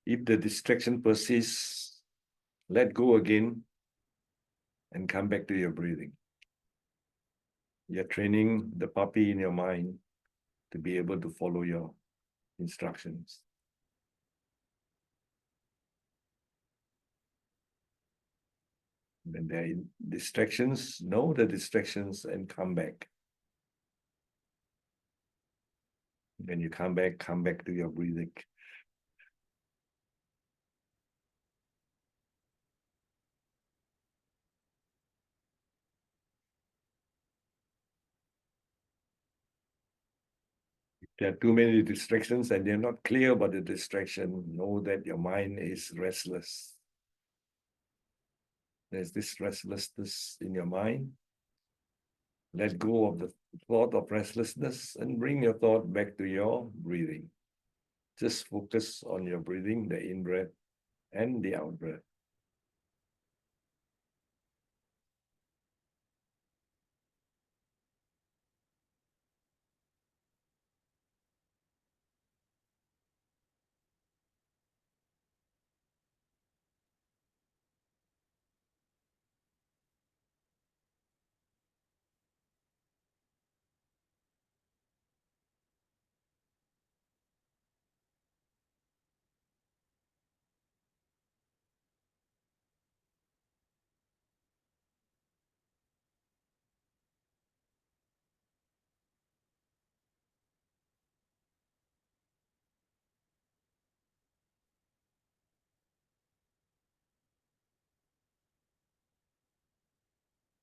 If the distraction persists, let go again and come back to your breathing. You're training the puppy in your mind to be able to follow your instructions. When there are distractions, know the distractions and come back. When you come back to your breathing. If there are too many distractions and you're not clear about the distraction, know that your mind is restless. There's this restlessness in your mind. Let go of the thought of restlessness and bring your thought back to your breathing. Just focus on your breathing, the in-breath and the out-breath.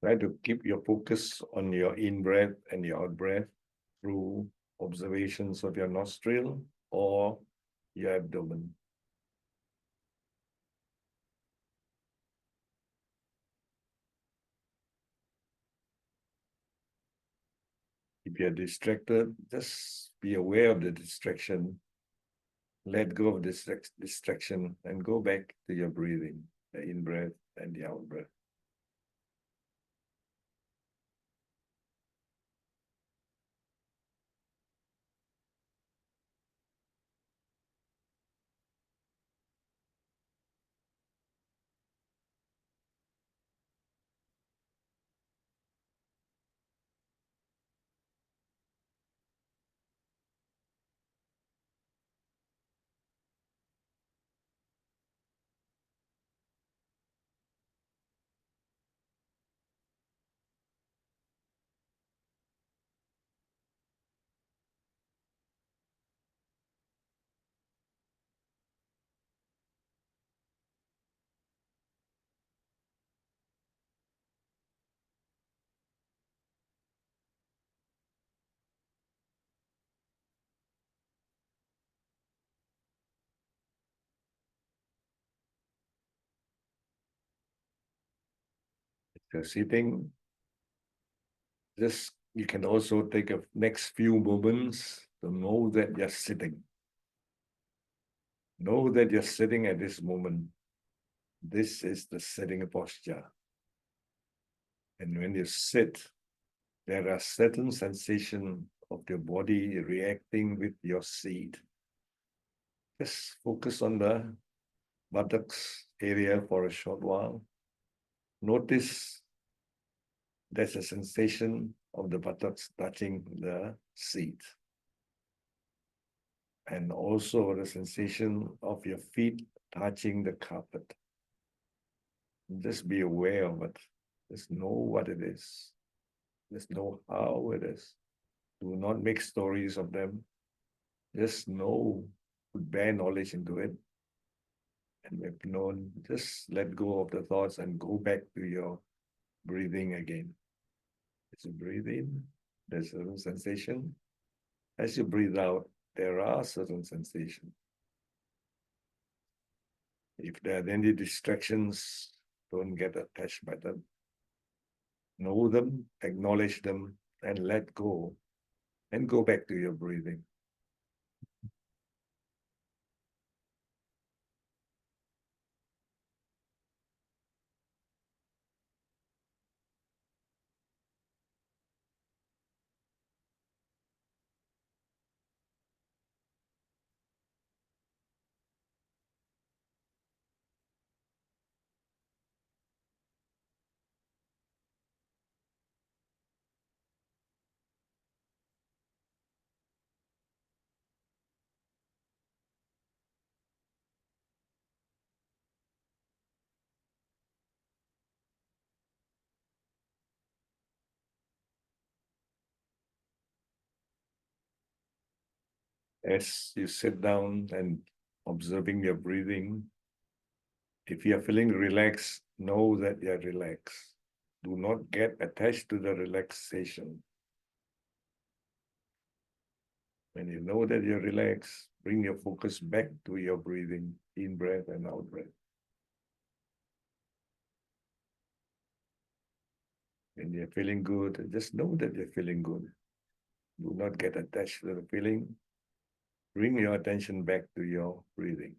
Try to keep your focus on your in-breath and your out-breath through observations of your nostril or your abdomen. If you're distracted, just be aware of the distraction. Let go of this distraction and go back to your breathing, the in-breath and the out-breath. You're sitting, just you can also take a next few moments to know that you're sitting. Know that you're sitting at this moment. This is the sitting posture. And when you sit, there are certain sensations of your body reacting with your seat. Just focus on the buttocks area for a short while. Notice there's a sensation of the buttocks touching the seat. And also the sensation of your feet touching the carpet. Just be aware of it. Just know what it is. Just know how it is. Do not make stories of them. Just know, put bare knowledge into it. And if known, just let go of the thoughts and go back to your breathing again. As you breathe in, there's a certain sensation. As you breathe out, there are certain sensations. If there are any distractions, don't get attached by them. Know them, acknowledge them, and let go. And go back to your breathing. As you sit down and observing your breathing, if you are feeling relaxed, know that you are relaxed. Do not get attached to the relaxation. When you know that you're relaxed, bring your focus back to your breathing, in breath and out breath. When you're feeling good, just know that you're feeling good. Do not get attached to the feeling. Bring your attention back to your breathing.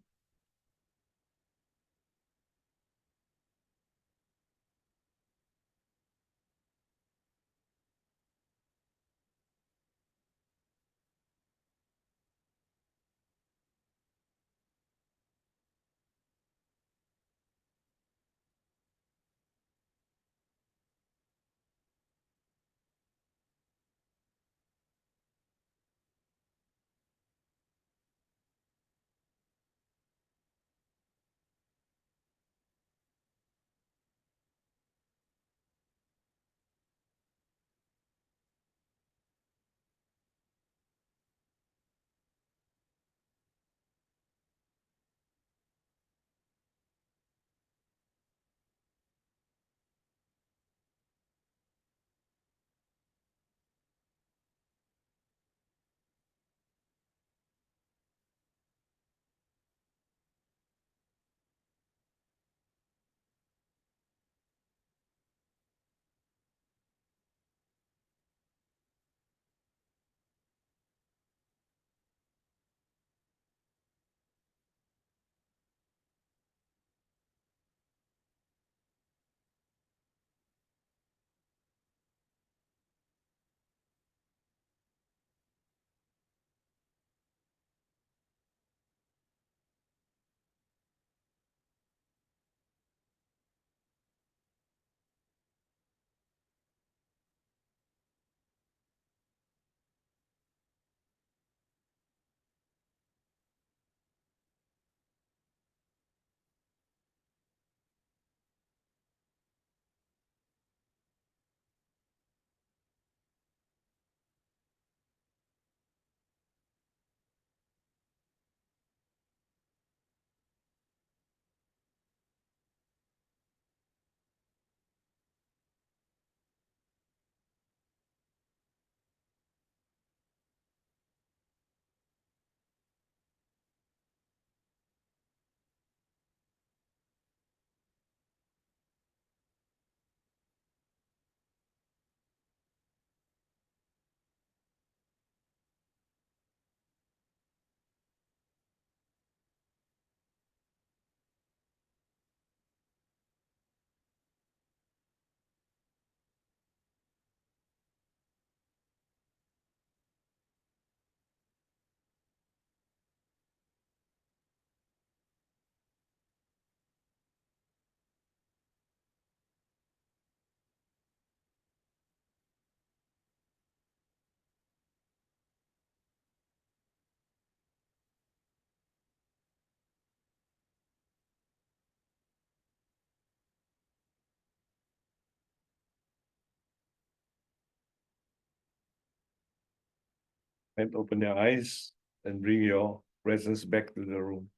And open your eyes and bring your presence back to the room.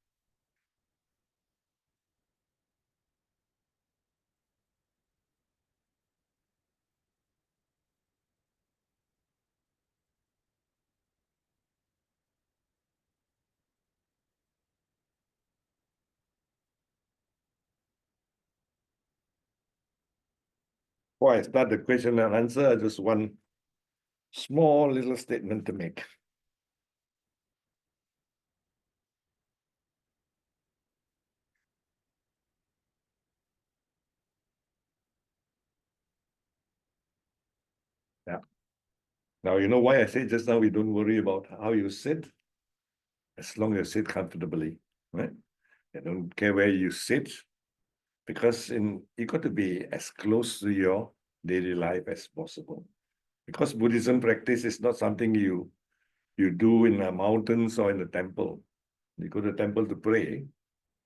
Before I start the question and answer, I just one small little statement to make. Yeah. Now, you know why I said just now we don't worry about how you sit, as long as you sit comfortably, right? I don't care where you sit, because you got to be as close to your daily life as possible. Because Buddhism practice is not something you do in the mountains or in the temple. You go to the temple to pray,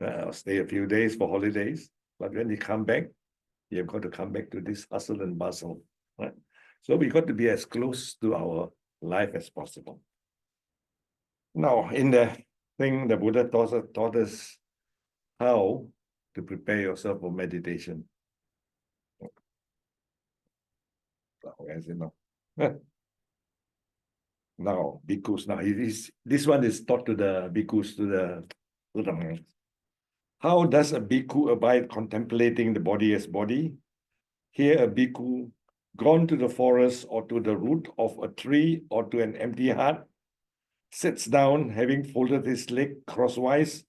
or stay a few days for holidays, but when you come back, you've got to come back to this hustle and bustle, right? So we got to be as close to our life as possible. Now, in the thing, the Buddha taught us how to prepare yourself for meditation. As you know. Now, bhikkhus, now this one is taught to the bhikkhus, to the monks. How does a bhikkhu abide contemplating the body as body? Here, a bhikkhu gone to the forest or to the root of a tree or to an empty hut, sits down, having folded his leg crosswise,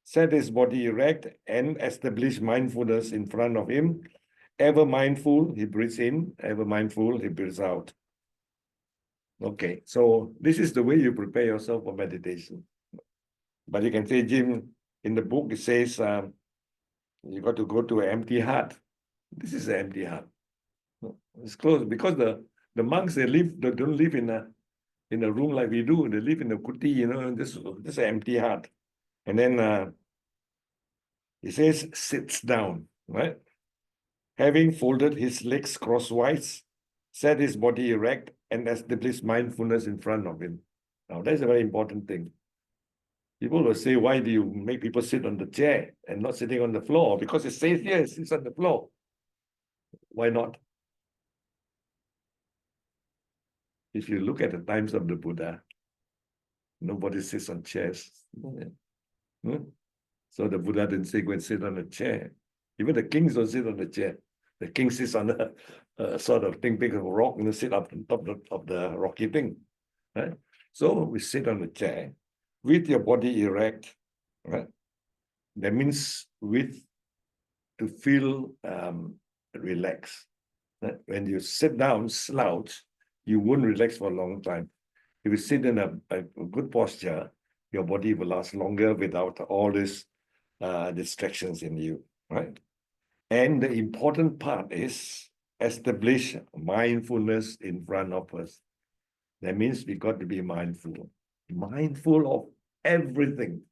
set his body erect, and establish mindfulness in front of him. Ever mindful, he breathes in. Ever mindful, he breathes out. Okay, so this is the way you prepare yourself for meditation. But you can say, Jim, in the book it says you got to go to an empty hut. This is an empty hut. It's closed because the monks they don't live in a room like we do. They live in a kuti, you know, this an empty hut. And then it says sits down, right? Having folded his legs crosswise, set his body erect, and establish mindfulness in front of him. Now, that's a very important thing. People will say, why do you make people sit on the chair and not sitting on the floor? Because it says here, it sits on the floor. Why not? If you look at the times of the Buddha, nobody sits on chairs. So the Buddha didn't say, go and sit on a chair. Even the kings don't sit on the chair. The king sits on a sort of thing, big of a rock, and sit up on top of the rocky thing. Right? So we sit on the chair with your body erect. Right? That means to feel relaxed. Right? When you sit down, slouch, you won't relax for a long time. If you sit in a good posture, your body will last longer without all these distractions in you, right? And the important part is establish mindfulness in front of us. That means we got to be mindful of everything.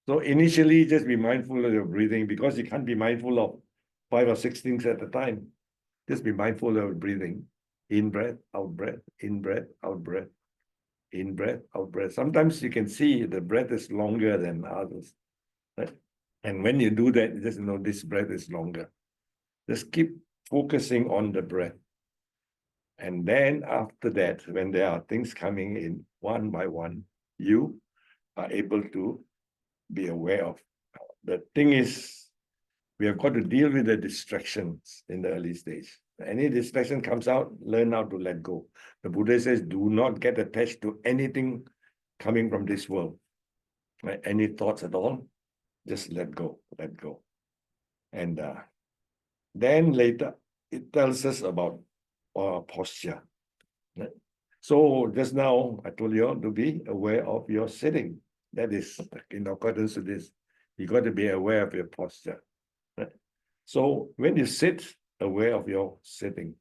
So initially, just be mindful of your breathing, because you can't be mindful of 5 or 6 things at a time. Just be mindful of your breathing. In breath, out breath, in breath, out breath, in breath, out breath. Sometimes you can see the breath is longer than others. Right? And when you do that, you just know this breath is longer. Just keep focusing on the breath. And then after that, when there are things coming in one by one, you are able to be aware of. The thing is, we have got to deal with the distractions in the early stage. Any distraction comes out, learn how to let go. The Buddha says, do not get attached to anything coming from this world. Right? Any thoughts at all, just let go. And then later, it tells us about posture. Right? So just now, I told you to be aware of your sitting. That is in accordance to this. You got to be aware of your posture. Right? So when you sit, aware of your sitting.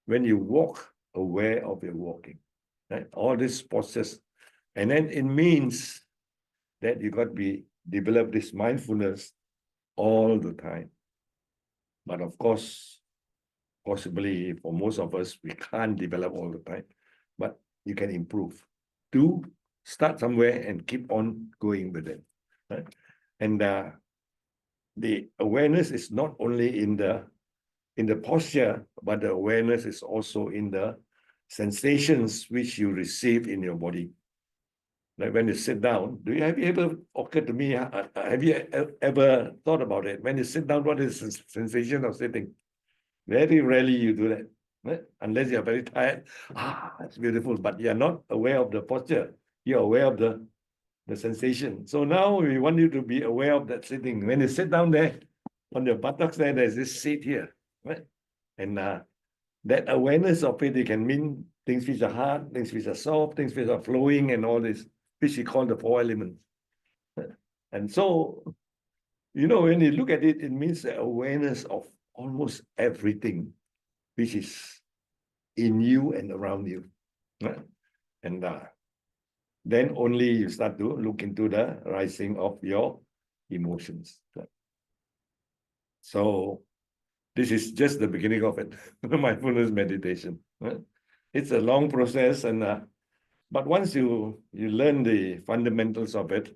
When you walk, aware of your walking. Right? All these postures. And then it means that you got to develop this mindfulness all the time. But of course, possibly for most of us, we can't develop all the time, but you can improve. to start somewhere and keep on going with it. Right? And the awareness is not only in the posture, but the awareness is also in the sensations which you receive in your body. Like when you sit down, have you ever occurred to me, have you ever thought about it? When you sit down, what is the sensation of sitting? Very rarely you do that, right? Unless you're very tired. That's beautiful, but you're not aware of the posture. You're aware of the sensation. So now we want you to be aware of that sitting. When you sit down there, on your buttocks there's this seat here, right? And that awareness of it can mean things which are hard, things which are soft, things which are flowing, and all this, which we call the 4 elements. And so, when you look at it, it means the awareness of almost everything which is in you and around you. Right? And then only you start to look into the rising of your emotions. Right? So this is just the beginning of it, mindfulness meditation. Right? It's a long process, and but once you learn the fundamentals of it,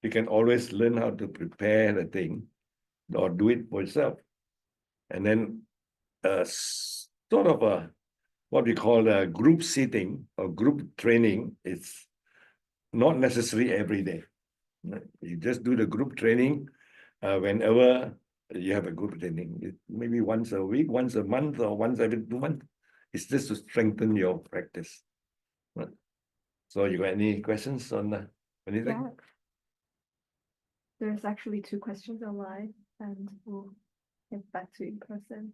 you can always learn how to prepare the thing or do it for yourself. And then sort of what we call a group sitting or group training is not necessary every day. Right? You just do the group training whenever you have a group training. Maybe once a week, once a month, or once every 2 months. It's just to strengthen your practice. Right? So you got any questions on anything? Yeah. There's actually 2 questions online, and we'll get back to in person.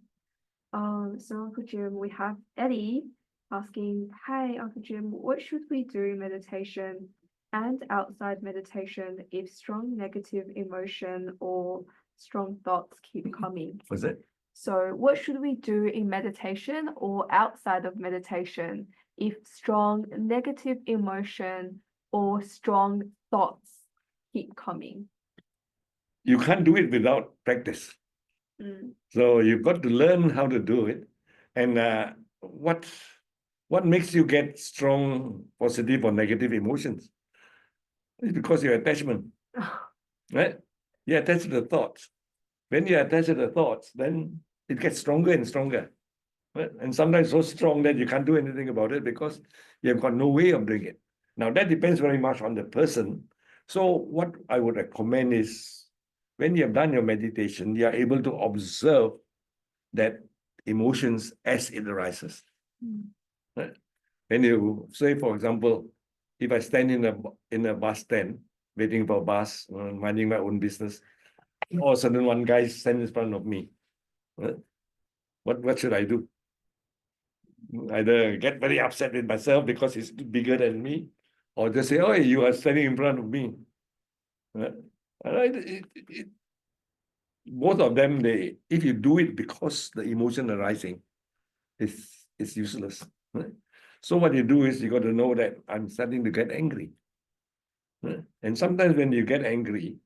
So Uncle Jim, we have Eddie asking, "Hi Uncle Jim, what should we do in meditation and outside meditation if strong negative emotion or strong thoughts keep coming?" Was it? So what should we do in meditation or outside of meditation if strong negative emotion or strong thoughts keep coming? You can't do it without practice. So you've got to learn how to do it. And what makes you get strong positive or negative emotions? It's because your attachment, right? You attach to the thoughts. When you attach to the thoughts, then it gets stronger and stronger. Right? And sometimes so strong that you can't do anything about it because you've got no way of doing it. Now, that depends very much on the person. So what I would recommend is when you have done your meditation, you are able to observe that emotions as it arises. Right? When you say, for example, if I stand in a bus stand, waiting for a bus, minding my own business, all of a sudden one guy stands in front of me. Right? What should I do? Either get very upset with myself because he's bigger than me, or just say, "Oh, you are standing in front of me." Right? Both of them, if you do it because the emotion arising, it's useless. Right? So what you do is you got to know that I'm starting to get angry. Right? And sometimes when you get angry,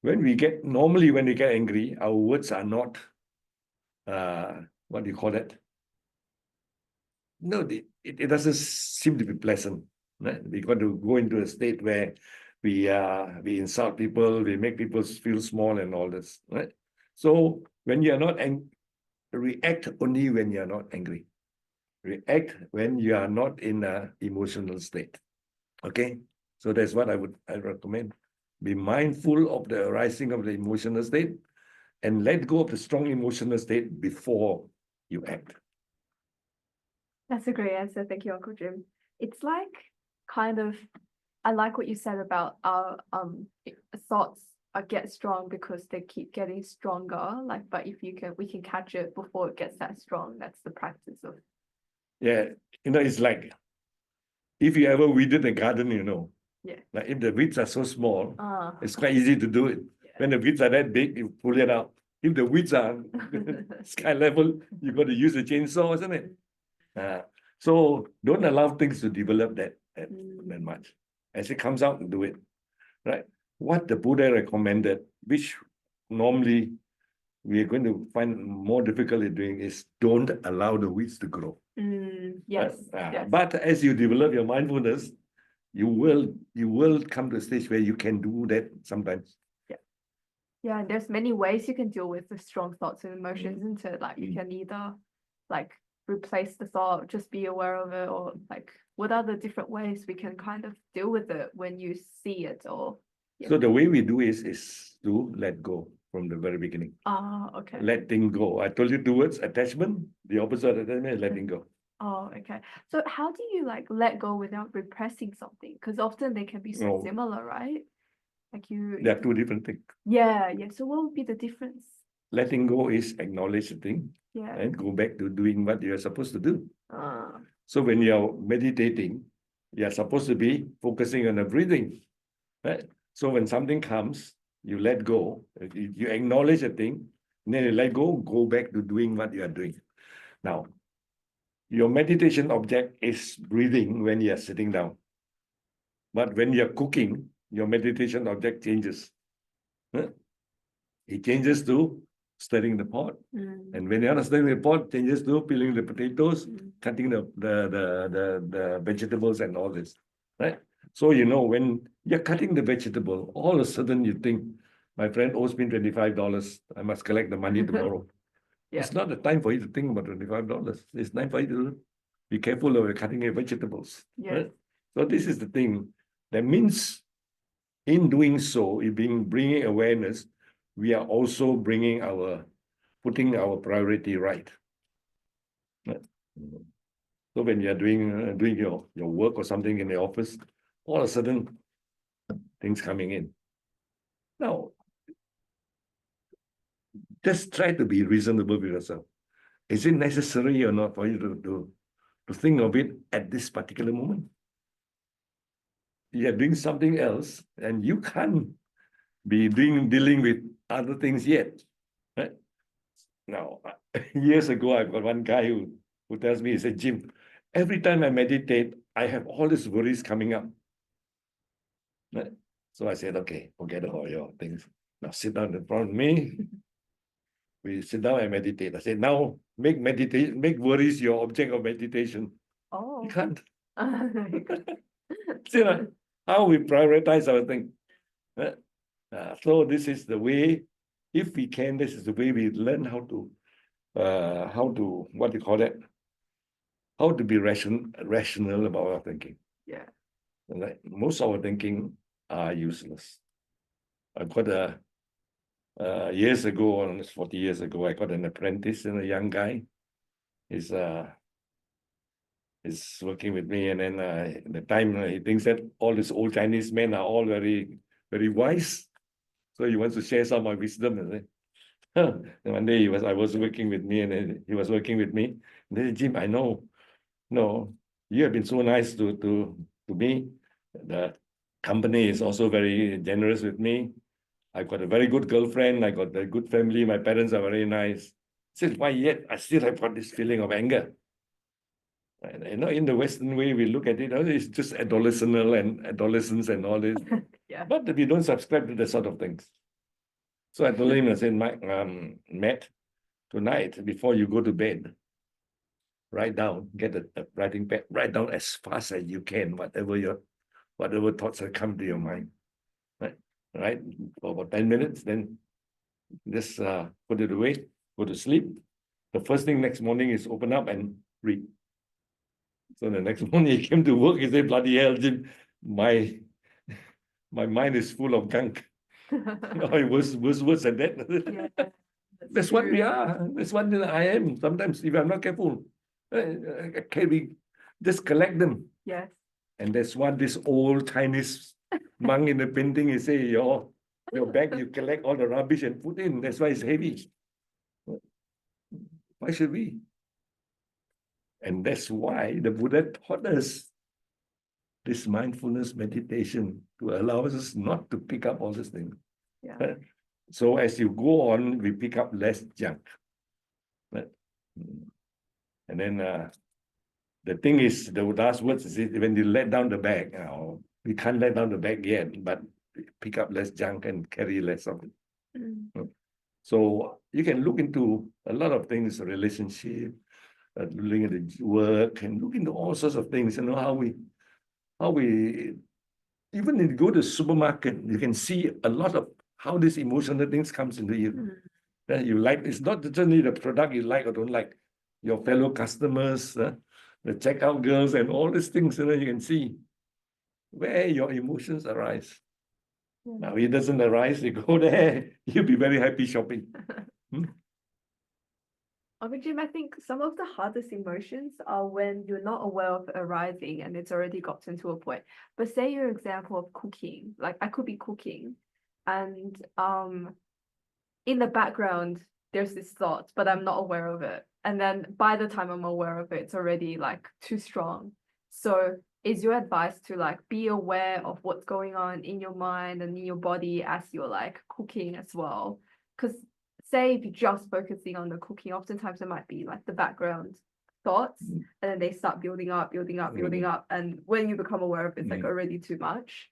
normally when we get angry, our words are not, what do you call it? No, it doesn't seem to be pleasant. Right? We got to go into a state where we insult people, we make people feel small and all this. Right? So when you are not angry, react only when you are not angry. React when you are not in an emotional state. Okay? So that's what I recommend. Be mindful of the arising of the emotional state and let go of the strong emotional state before you act. That's a great answer. Thank you, Uncle Jim. It's like I like what you said about our thoughts get strong because they keep getting stronger. But if we can catch it before it gets that strong. That's the practice of. Yeah, it's like if you ever weeded a garden, Yeah. Like if the weeds are so small, Ah. it's quite easy to do it. Yeah. When the weeds are that big, you pull it out. If the weeds are sky level, you got to use a chainsaw, isn't it? So don't allow things to develop that much. As it comes out, do it. Right? What the Buddha recommended, which normally we are going to find more difficult doing, is don't allow the weeds to grow. Yes, yes. But as you develop your mindfulness, you will come to a stage where you can do that sometimes. Yeah, and there's many ways you can deal with the strong thoughts and emotions, isn't it? Like you Mm. can either like replace the thought, just be aware of it, or like what are the different ways we can kind of deal with it when you see it or So the way we do is to let go from the very beginning. okay. Letting go. I told you two words, attachment. The opposite of attachment is letting go. Oh, okay. So how do you like let go without repressing something? Because often they can be so No. similar, right? Like There are two different things. yeah. So what would be the difference? Letting go is acknowledge the thing Yeah. and go back to doing what you're supposed to do. Uh, So when you're meditating, you're supposed to be focusing on the breathing, right? So when something comes, you let go, you acknowledge the thing, and then you let go back to doing what you are doing. Now, your meditation object is breathing when you are sitting down. But when you're cooking, your meditation object changes. Huh? It changes to stirring the pot. And when you're not stirring the pot, changes to peeling the potatoes, cutting the vegetables and all this. Right? So you know when you're cutting the vegetable, all of a sudden you think, my friend owes me $25. I must collect the money tomorrow. Yeah. It's not the time for you to think about $25. It's time for you to be careful of cutting your vegetables. Yes. Right? So this is the thing. That means in doing so, bringing awareness, we are also putting our priority right. Right? So when you are doing your work or something in the office, all of a sudden things coming in. Now, just try to be reasonable with yourself. Is it necessary or not for you to think of it at this particular moment? You're doing something else and you can't be dealing with other things yet. Right? Now, years ago, I've got one guy who tells me, he said, Jim, every time I meditate, I have all these worries coming up. Right? So I said, okay, forget all your things. Now sit down in front of me. We sit down and meditate. I said, now make worries your object of meditation. Oh. You can't. Okay. See, how we prioritize our thing. Right? So this is the way, if we can, this is the way we learn how to what do you call that? How to be rational about our thinking. Yeah. Right? Most of our thinking are useless. I got years ago, almost 40 years ago, I got an apprentice and a young guy. He's working with me, and then at the time he thinks that all these old Chinese men are all very, very wise. So he wants to share some of my wisdom. And one day I was working with me, and then he was working with me. And then, Jim, I know, no, you have been so nice to me. The company is also very generous with me. I've got a very good girlfriend. I got a good family. My parents are very nice. Said, why yet I still have got this feeling of anger? And, in the Western way, we look at it, it's just adolescence and all this. Yeah. But we don't subscribe to that sort of things. So I told him, I said, Matt, tonight, before you go to bed, write down, get a writing pad, write down as fast as you can, whatever thoughts that come to your mind. Right? For about 10 minutes, then just put it away, go to sleep. The first thing next morning is open up and read. So the next morning he came to work, he said, bloody hell, Jim, my mind is full of gunk. It was worse than that. Yeah. That's what we are. That's what I am. Sometimes if I'm not careful, I carry, just collect them. Yes. And that's what this old Chinese monk in the painting is saying, your bag, you collect all the rubbish and put in. That's why it's heavy. Why should we? And that's why the Buddha taught us this mindfulness meditation to allow us not to pick up all these things. Yeah. So as you go on, we pick up less junk. Right? And then the thing is, the last words is when you let down the bag, we can't let down the bag yet, but pick up less junk and carry less of it. So you can look into a lot of things, relationship, looking at the work, and look into all sorts of things, how we how we, even if you go to the supermarket, you can see a lot of how these emotional things comes into you. Mm. That you like, it's not generally the product you like or don't like, your fellow customers, the checkout girls and all these things, you can see where your emotions arise. Yeah. Now, it doesn't arise, you go there, you'll be very happy shopping. Uncle Jim, I think some of the hardest emotions are when you're not aware of it arising and it's already gotten to a point. But say your example of cooking, like I could be cooking and in the background there's this thought, but I'm not aware of it. And then by the time I'm aware of it, it's already like too strong. So is your advice to like be aware of what's going on in your mind and in your body as you're like cooking as well? Because say if you're just focusing on the cooking, oftentimes it might be like the background thoughts, and then they start building up. And when you become aware of it, it's like already too much.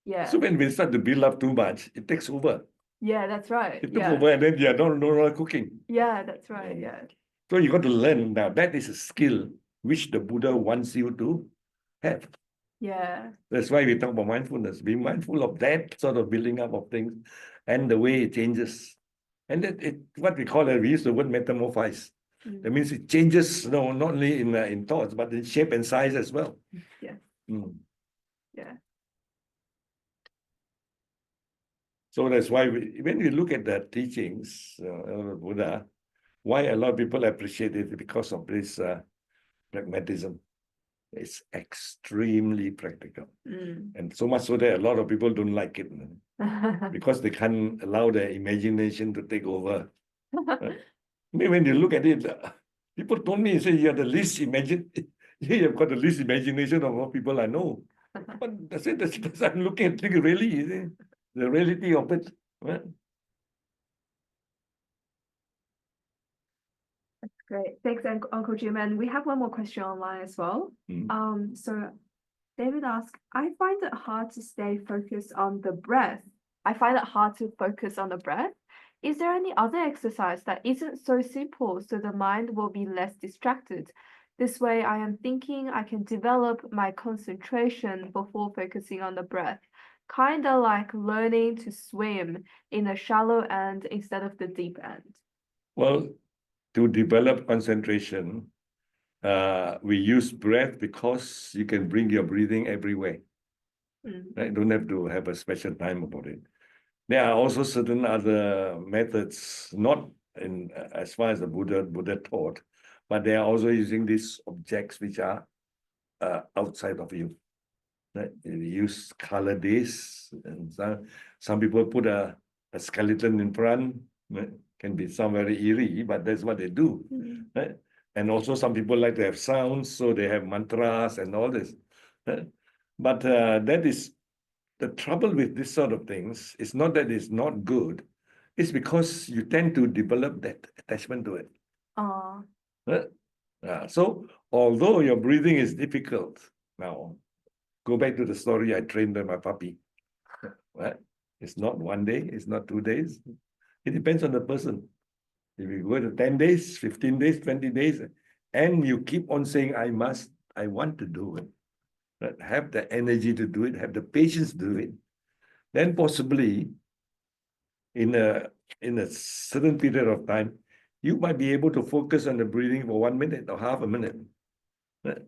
Yeah. So when we start to build up too much, it takes over. Yeah, that's right. It took Yeah. over and then you're no longer cooking. Yeah, that's right. Yeah. So you got to learn now. That is a skill which the Buddha wants you to have. Yeah. That's why we talk about mindfulness. Be mindful of that sort of building up of things and the way it changes. And what we call it, we use the word metamorphize. That means it changes, not only in thoughts, but in shape and size as well. Yeah. Yeah. So that's why when we look at the teachings of Buddha, why a lot of people appreciate it because of this pragmatism. It's extremely practical. And so much so that a lot of people don't like it because they can't allow their imagination to take over. When you look at it, people told me, say, you're the least you've got the least imagination of all people I know. But that's it, that's because I'm looking at things really, the reality of it. Right? Great. Thanks, Uncle Jim. And we have one more question online as well. So David asked, I find it hard to stay focused on the breath. I find it hard to focus on the breath. Is there any other exercise that isn't so simple so the mind will be less distracted? This way I am thinking I can develop my concentration before focusing on the breath. Kind of like learning to swim in the shallow end instead of the deep end. Well, to develop concentration, we use breath because you can bring your breathing everywhere. Right? Don't have to have a special time about it. There are also certain other methods, not in as far as the Buddha taught, but they are also using these objects which are outside of you. Right? You use color days, and some people put a skeleton in front. Right? Can be some very eerie, but that's what they do. Right? And also some people like to have sounds, so they have mantras and all this. Right? But that is the trouble with this sort of things. It's not that it's not good. It's because you tend to develop that attachment to it. Right? So although your breathing is difficult, now go back to the story I trained my puppy. Right? It's not 1 day, it's not 2 days. It depends on the person. If you go to 10 days, 15 days, 20 days, and you keep on saying, I want to do it, right? Have the energy to do it, have the patience to do it, then possibly in a certain period of time, you might be able to focus on the breathing for 1 minute or half a minute. Right?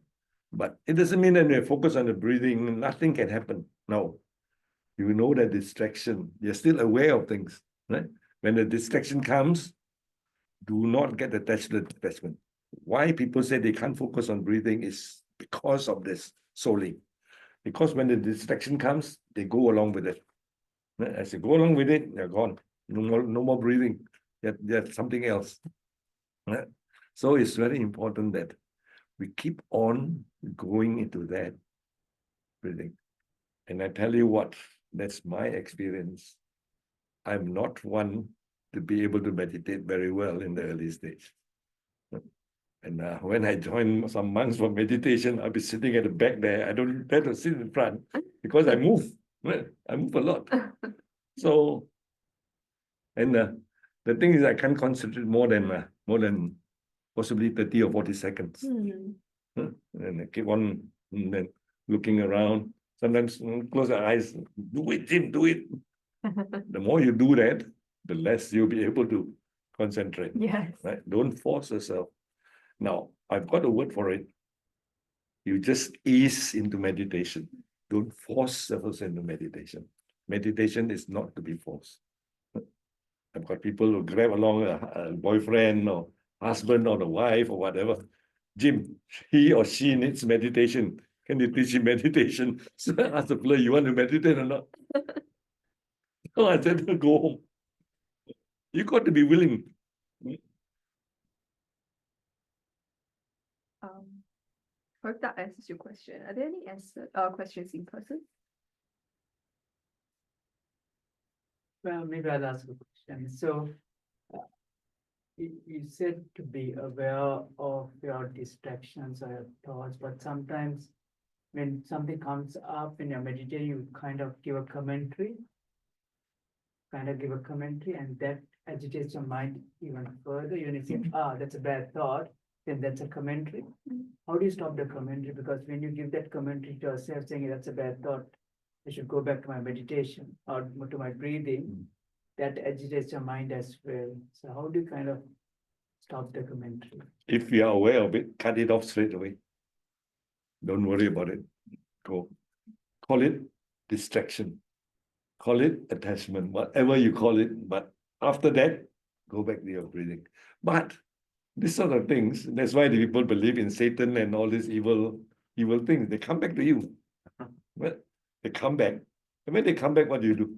But it doesn't mean that when you focus on the breathing, nothing can happen. No. You know that distraction. You're still aware of things. Right? When the distraction comes, do not get attached to the attachment. Why people say they can't focus on breathing is because of this solely. Because when the distraction comes, they go along with it. As you go along with it, they're gone. No more breathing. There's something else. So it's very important that we keep on going into that breathing. And I tell you what, that's my experience. I'm not one to be able to meditate very well in the early stage. And when I join some monks for meditation, I'll be sitting at the back there. I don't dare to sit in front because I move. I move a lot. So, and the thing is, I can't concentrate more than possibly 30 or 40 seconds. And I keep on. And then looking around. Sometimes close your eyes, do it, Jim, do it. The more you do that, the less you'll be able to concentrate. Yes. Right? Don't force yourself. Now, I've got a word for it. You just ease into meditation. Don't force yourself into meditation. Meditation is not to be forced. I've got people who grab along a boyfriend or husband or the wife or whatever. Jim, he or she needs meditation. Can you teach him meditation? So I asked the fellow, you want to meditate or not? No, I said, go home. You got to be willing. Hope that answers your question. Are there any questions in person? Well, maybe I'll ask a question. So, you said to be aware of your distractions or your thoughts, but sometimes when something comes up in your meditation, you kind of give a commentary, and that agitates your mind even further. You say, that's a bad thought, then that's a commentary. How do you stop the commentary? Because when you give that commentary to yourself, saying that's a bad thought, I should go back to my meditation or to my breathing, that agitates your mind as well. So how do you kind of stop the commentary? If you are aware of it, cut it off straight away. Don't worry about it. Go. Call it distraction. Call it attachment, whatever you call it. But after that, go back to your breathing. But these sort of things, that's why the people believe in Satan and all these evil things. They come back to you. Well, they come back. And when they come back, what do?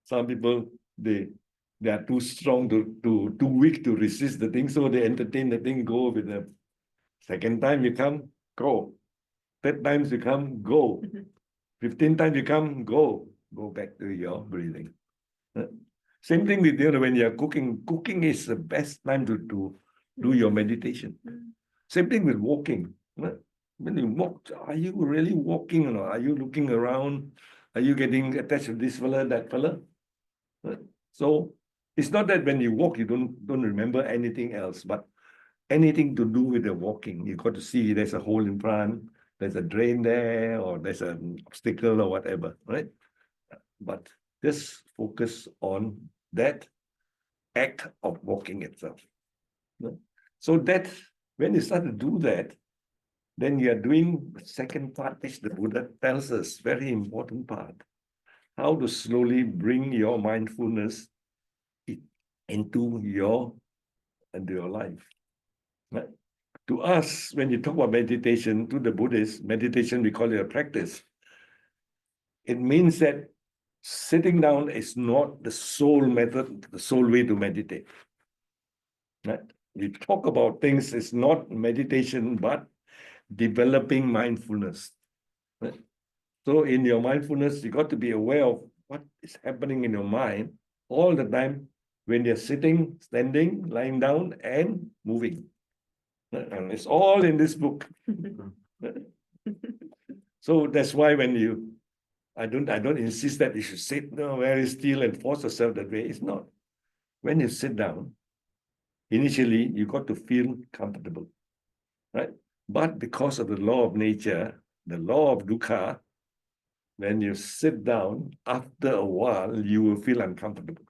Some people, they are too strong, too weak to resist the thing, so they entertain the thing, go with them. Second time you come, go. Third times you come, go. 15 times you come, go. Go back to your breathing. Same thing with when you're cooking. Cooking is the best time to do your meditation. Same thing with walking. When you walk, are you really walking or not? Are you looking around? Are you getting attached to this fella, that fella? So it's not that when you walk, you don't remember anything else, but anything to do with the walking. You got to see there's a hole in front, there's a drain there, or there's an obstacle or whatever, right? But just focus on that act of walking itself. So that when you start to do that, then you are doing the second part, which the Buddha tells us, very important part. How to slowly bring your mindfulness into your life. Right? To us, when you talk about meditation, to the Buddhists, meditation, we call it a practice. It means that sitting down is not the sole method, the sole way to meditate. Right? We talk about things, it's not meditation, but developing mindfulness. Right? So in your mindfulness, you got to be aware of what is happening in your mind all the time when you're sitting, standing, lying down, and moving. And it's all in this book. So that's why when I don't insist that you should sit very still and force yourself that way. It's not. When you sit down, initially you got to feel comfortable, right? But because of the law of nature, the law of dukkha, when you sit down, after a while, you will feel uncomfortable,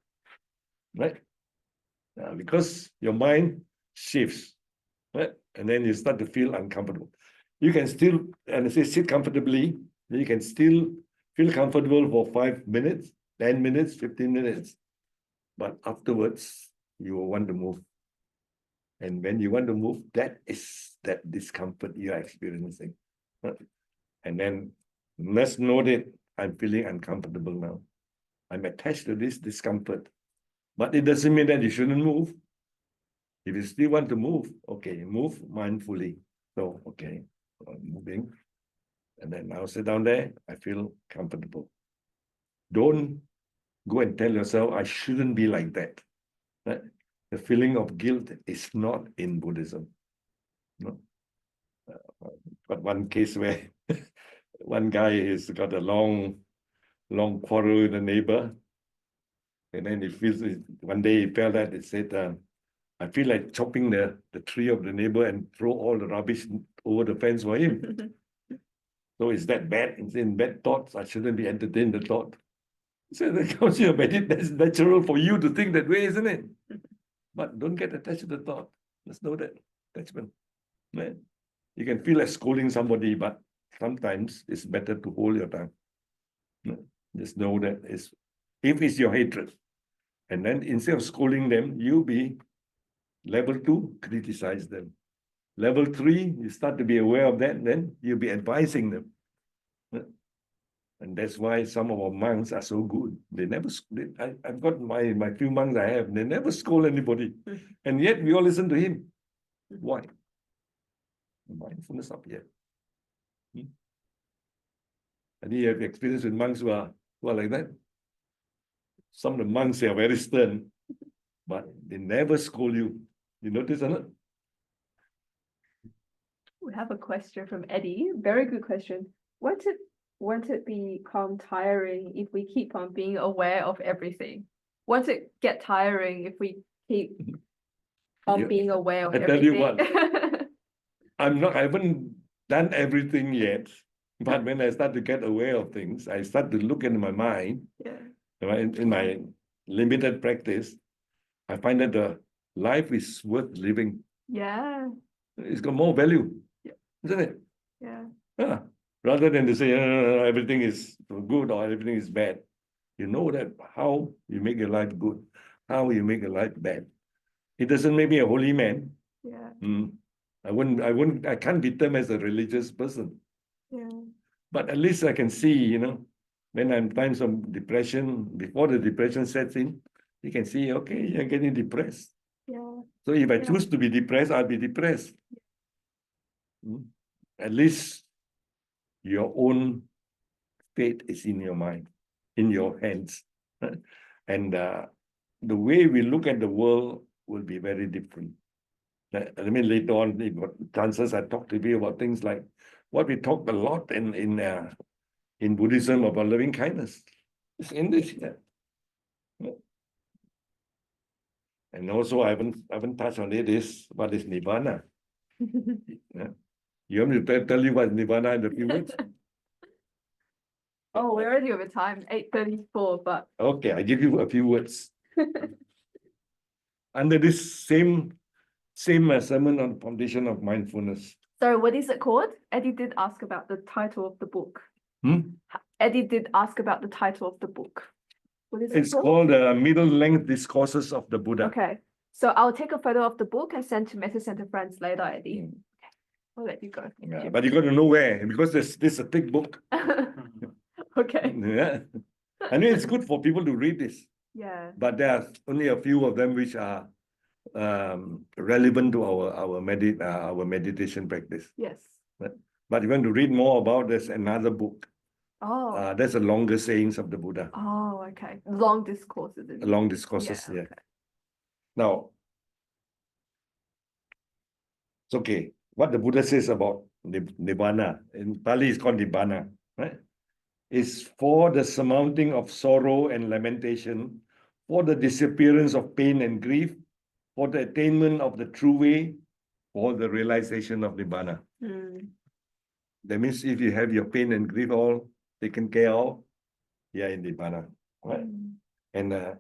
right? Because your mind shifts, right? And then you start to feel uncomfortable. You can still, and I say sit comfortably, you can still feel comfortable for 5 minutes, 10 minutes, 15 minutes. But afterwards, you will want to move. And when you want to move, that is that discomfort you are experiencing. And then let's note it, I'm feeling uncomfortable now. I'm attached to this discomfort. But it doesn't mean that you shouldn't move. If you still want to move, okay, move mindfully. So, okay, moving. And then now sit down there, I feel comfortable. Don't go and tell yourself, I shouldn't be like that. Right? The feeling of guilt is not in Buddhism. No. But one case where one guy has got a long quarrel with a neighbor. And then he feels, one day he felt that, he said, I feel like chopping the tree of the neighbor and throw all the rubbish over the fence for him. So is that bad? It's in bad thoughts. I shouldn't be entertained the thought. So that comes your that's natural for you to think that way, isn't it? But don't get attached to the thought. Let's know that attachment. Right? You can feel like scolding somebody, but sometimes it's better to hold your tongue. Just know that if it's your hatred, and then instead of scolding them, you be level 2, criticize them. Level 3, you start to be aware of that, then you'll be advising them. And that's why some of our monks are so good. They never, I've got my few monks I have, they never scold anybody. And yet we all listen to him. Why? Mindfulness up here. And you have experience with monks who are like that. Some of the monks are very stern, but they never scold you. You notice or not? We have a question from Eddie. Very good question. Won't it become tiring if we keep on being aware of everything? Won't it get tiring if we keep on Yeah. being aware of I tell you everything? what, I haven't done everything yet, but when I start to get aware of things, I start to look into my mind. Yeah. In my limited practice, I find that the life is worth living. Yeah. It's got more value, isn't it? Yeah. Yeah. Rather than to say everything is good or everything is bad. You know that how you make your life good, how you make your life bad. It doesn't make me a holy man. Yeah. I can't be termed as a religious person. Yeah. But at least I can see, when I'm times of depression, before the depression sets in, you can see, okay, you're getting depressed. Yeah. So if I choose to be depressed, I'll be depressed. At least your own fate is in your mind, in your hands. And the way we look at the world will be very different. I mean, later on, if got chances, I talk to you about things like what we talk a lot in Buddhism about loving kindness. It's in this here. And also, I haven't touched on it. Is what is Nibbana? Yeah. You want me to tell you what Nibbana in a few words? Oh, we're already over time, 8:34, but Okay, I give you a few words. Under this same sermon on the foundation of mindfulness. sorry, what is it called? Eddie did ask about the title of the book. Hmm? Eddie did ask about the title of the book. What is it It's called Middle Length Discourses of the Buddha. Okay, so I'll take a photo of the book and send to Metta Center friends later, Eddie. Mm. I'll let you go. Yeah, but you got to know where, because this a thick book. Okay. Yeah. I mean, it's good for people to read this, Yeah. but there are only a few of them which are relevant to our meditation practice. Yes. But if you want to read more about, there's another book. Oh. That's a longer sayings of the Buddha. Oh, okay. Long discourses. Long discourses, yeah. Okay. Now, it's okay. What the Buddha says about Nibbana, in Pali it's called Nibbana, right? Is for the surmounting of sorrow and lamentation, for the disappearance of pain and grief, for the attainment of the true way, for the realization of Nibbana. That means if you have your pain and grief all taken care of, you're in Nibbana, right? And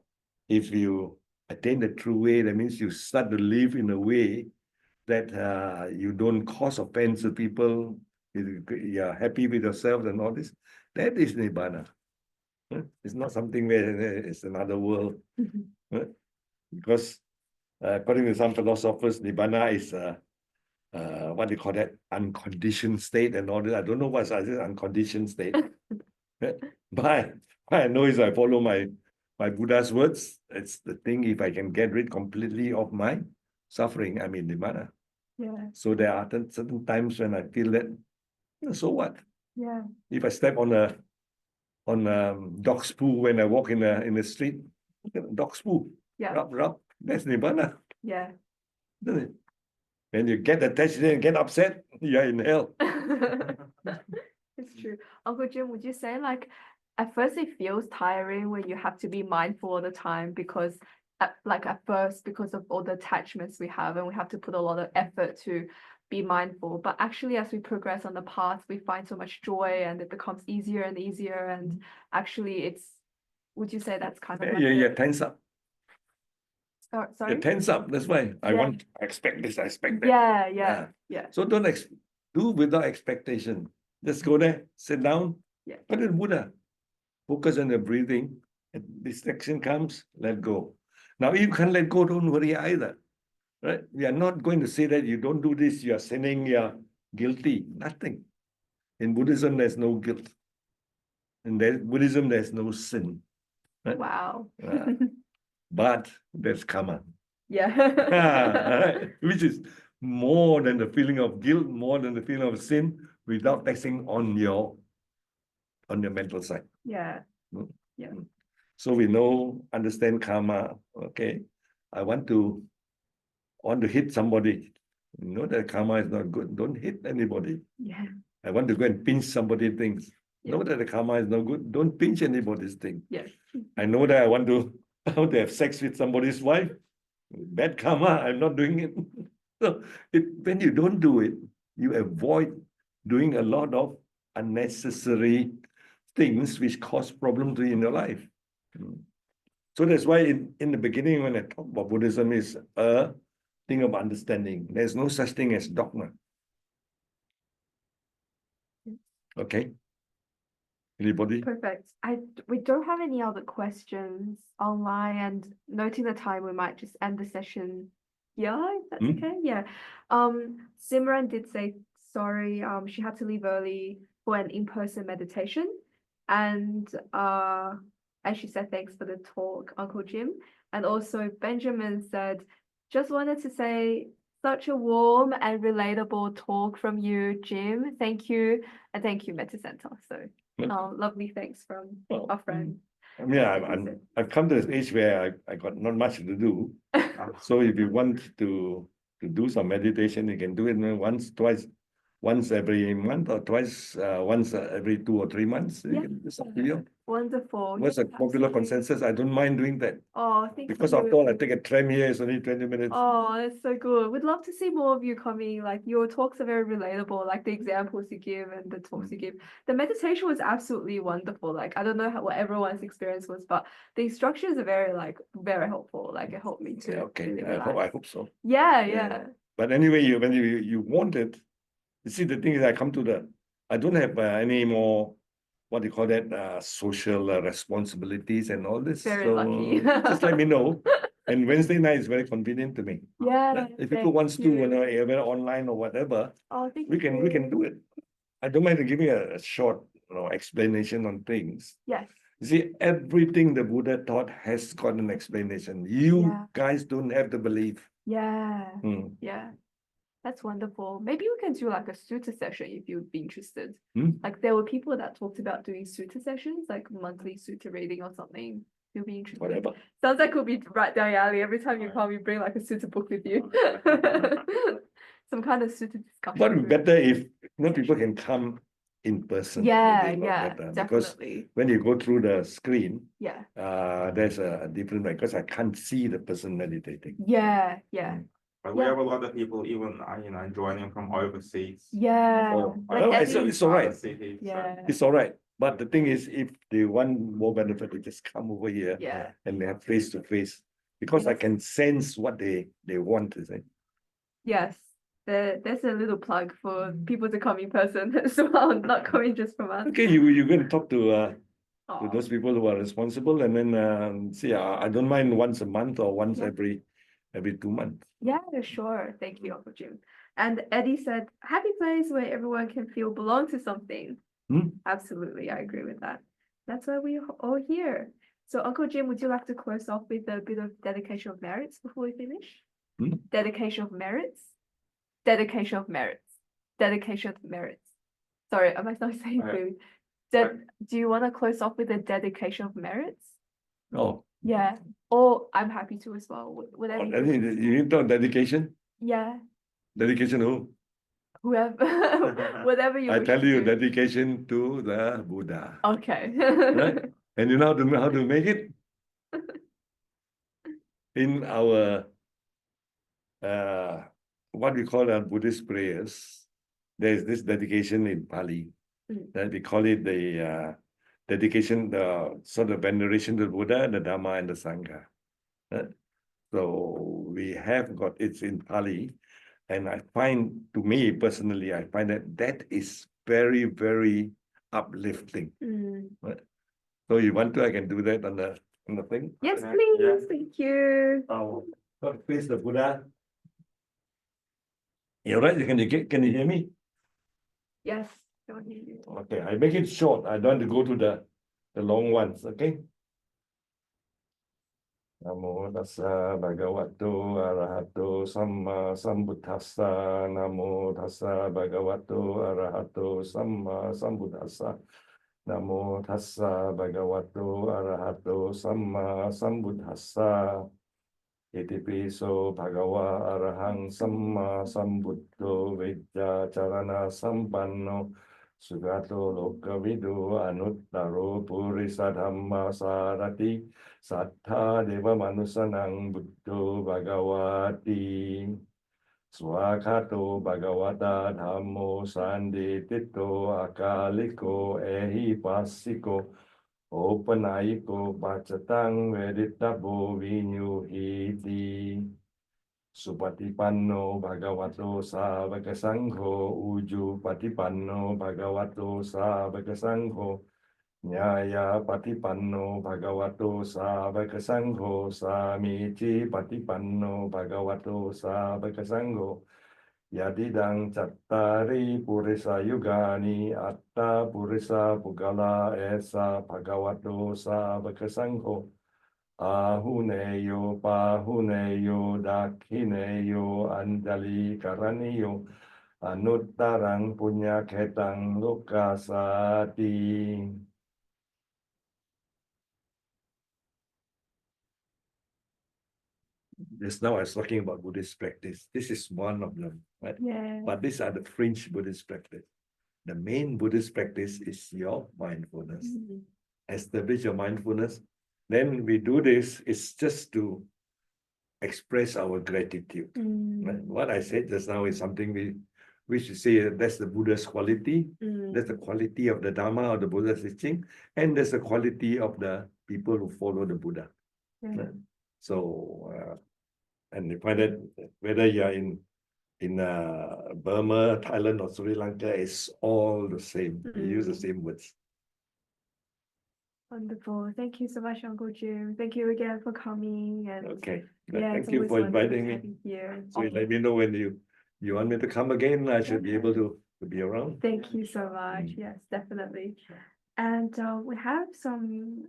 if you attain the true way, that means you start to live in a way that you don't cause offense to people, you're happy with yourself and all this. That is Nibbana. It's not something where it's another world. Because according to some philosophers, Nibbana is what do you call that? Unconditioned state and all that. I don't know what's unconditioned state. But I know is I follow my Buddha's words. It's the thing, if I can get rid completely of my suffering, I'm in Nibbana. Yeah. So there are certain times when I feel that, so what? Yeah. If I step on a dog's poo when I walk in the street, dog's poo, Yeah. rub, that's Nibbana, Yeah. isn't it? When you get attached and get upset, you're in hell. It's true. Uncle Jim, would you say like at first it feels tiring when you have to be mindful all the time because at first because of all the attachments we have and we have to put a lot of effort to be mindful. But actually, as we progress on the path, we find so much joy and it becomes easier and easier. And actually, would you say that's kind of like Yeah, tense up. Sorry? Tense up. That's why I Yeah. expect this, I expect that. Yeah. So don't do without expectation. Just go there, sit down. Yeah. But in Buddha, focus on the breathing. And distraction comes, let go. Now, if you can't let go, don't worry either. Right? We are not going to say that you don't do this, you are sinning, you are guilty. Nothing. In Buddhism, there's no guilt. In Buddhism, there's no sin. Right? Wow. But there's karma. Yeah. Which is more than the feeling of guilt, more than the feeling of sin, without taxing on your mental side. Yeah. Mm. Yeah. So we understand karma. Okay, I want to hit somebody. You know that karma is not good. Don't hit anybody. Yeah. I want to go and pinch somebody's things. Yeah. Know that the karma is not good. Don't pinch anybody's thing. Yeah. I know that I want to have sex with somebody's wife. Bad karma. I'm not doing it. So when you don't do it, you avoid doing a lot of unnecessary things which cause problems in your life. So that's why in the beginning, when I talk about Buddhism, is a thing of understanding. There's no such thing as dogma. Okay. Anybody? Perfect. We don't have any other questions online, and noting the time, we might just end the session here, if that's okay. Yeah. Simran did say sorry, she had to leave early for an in-person meditation. And she said thanks for the talk, Uncle Jim. And also Benjamin said, just wanted to say such a warm and relatable talk from you, Jim. Thank you. And thank you, Metta Center. So lovely thanks from our friend. I mean, I've come to this age where I got not much to do. So if you want to do some meditation, you can do it once every month or twice, once every 2 or 3 months. It's up to you. Wonderful. What's a popular consensus? I don't mind doing that. Oh, thank you. Because after all, I take a tram here, it's only 20 minutes. Oh, that's so good. We'd love to see more of you coming. Like, your talks are very relatable, like the examples you give and the talks you give. The meditation was absolutely wonderful. Like, I don't know what everyone's experience was, but the instructions are very helpful. Like, it helped me too. Yeah, okay. Really I hope so. Yeah. But anyway, when you want it, you see, the thing is, I don't have any more, what do you call that, social responsibilities and all this. Very so lucky. just let me know. And Wednesday night is very convenient to me. Yeah. If people wants to, whether online or whatever, we can do it. I don't mind to give you a short, explanation on things. Yes. You see, everything the Buddha taught has got an explanation. You guys don't have to believe. Yeah. Yeah. That's wonderful. Maybe we can do like a sutta session if you'd be interested. Like, there were people that talked about doing sutta sessions, like monthly sutta reading or something. You'll be interested. Whatever. Sounds like it'll be right down your alley. Every time you come, you bring like a sutta book with you. Some kind of sutta discussion. But it'd be better if people can come in person. Yeah, better. definitely. Because when you go through the screen, Yeah. There's a different way, because I can't see the person meditating. Yeah. But we have a lot of people even joining from overseas. Yeah. It's all right. Cities, Yeah. It's all right. But the thing is, if they want more benefit, they just come over here and they have face to face, because I can sense what they want, is it? Yes. There's a little plug for people to come in person as well, not coming just from us. Okay, you're going to talk to those people who are responsible, and then see, I don't mind once a month or once every 2 months. Yeah, sure. Thank you, Uncle Jim. And Eddie said, happy place where everyone can feel belong to something. Absolutely, I agree with that. That's why we're all here. So, Uncle Jim, would you like to close off with a bit of dedication of merits before we finish? Dedication of merits? Dedication of merits. Dedication of merits. Sorry, am I not saying clearly? Do you want to close off with a dedication of merits? Oh. Yeah. Or I'm happy to as well. Whatever. You need to dedication? Yeah. Dedication who? Whoever, whatever you I wish tell to you, do. dedication to the Buddha. Okay. Right? And you know how to make it? In our what we call Buddhist prayers, there's this dedication in Pali that we call it the dedication, the sort of veneration to the Buddha, the Dharma, and the Sangha. So we have got it's in Pali, and I find, to me personally, I find that is very, very uplifting. So you want to, I can do that on the thing. Yes, Yeah, please. yeah. Thank you. God face the Buddha. You're right. Can you hear me? Yes. Don't hear you. Okay, I make it short. I don't want to go to the long ones. Okay. Namo tassa bhagavato arahato samma sambuddhassa. Namo tassa bhagavato arahato samma sambuddhassa. Namo tassa bhagavato arahato samma sambuddhassa. Iti piso bhagava arahang samma sambuddho vidya charana sampanno sugato lokavidu anuttaro purisa dhamma sarati sattha deva manusanang buddho bhagavati swakato bhagavata dhammo sanditito akaliko ehipassiko Opanayiko bacatang veditabo vinyuhiti Supatipanno bhagavato savaka sangho uju patipanno bhagavato savaka sangho Nyaya patipanno bhagavato savaka sangho Samici patipanno bhagavato savaka sangho Yadidang cattari purisa yugani atta purisa pugala esa bhagavato savaka sangho ahuneyo pahuneyo dakhineyo anjali karaniyo anuttarang punya ketang lokasati. Just now I was talking about Buddhist practice. This is one of them, right? Yeah. But these are the fringe Buddhist practice. The main Buddhist practice is your mindfulness. Establish your mindfulness. Then we do this is just to express our gratitude. Right? What I said just now is something we should say that's the Buddha's quality. That's the quality of the Dharma or the Buddha's teaching, and there's the quality of the people who follow the Buddha. Right? So, and you find that whether you're in Burma, Thailand, or Sri Lanka, it's all the same. You use the same words. Wonderful. Thank you so much, Uncle Jim. Thank you again for coming. And Okay. yeah, Thank it's you always for wonderful inviting me. having you here. So let me know when you want me to come again. I should be able to be around. Thank you so much. Yes, definitely. And we have some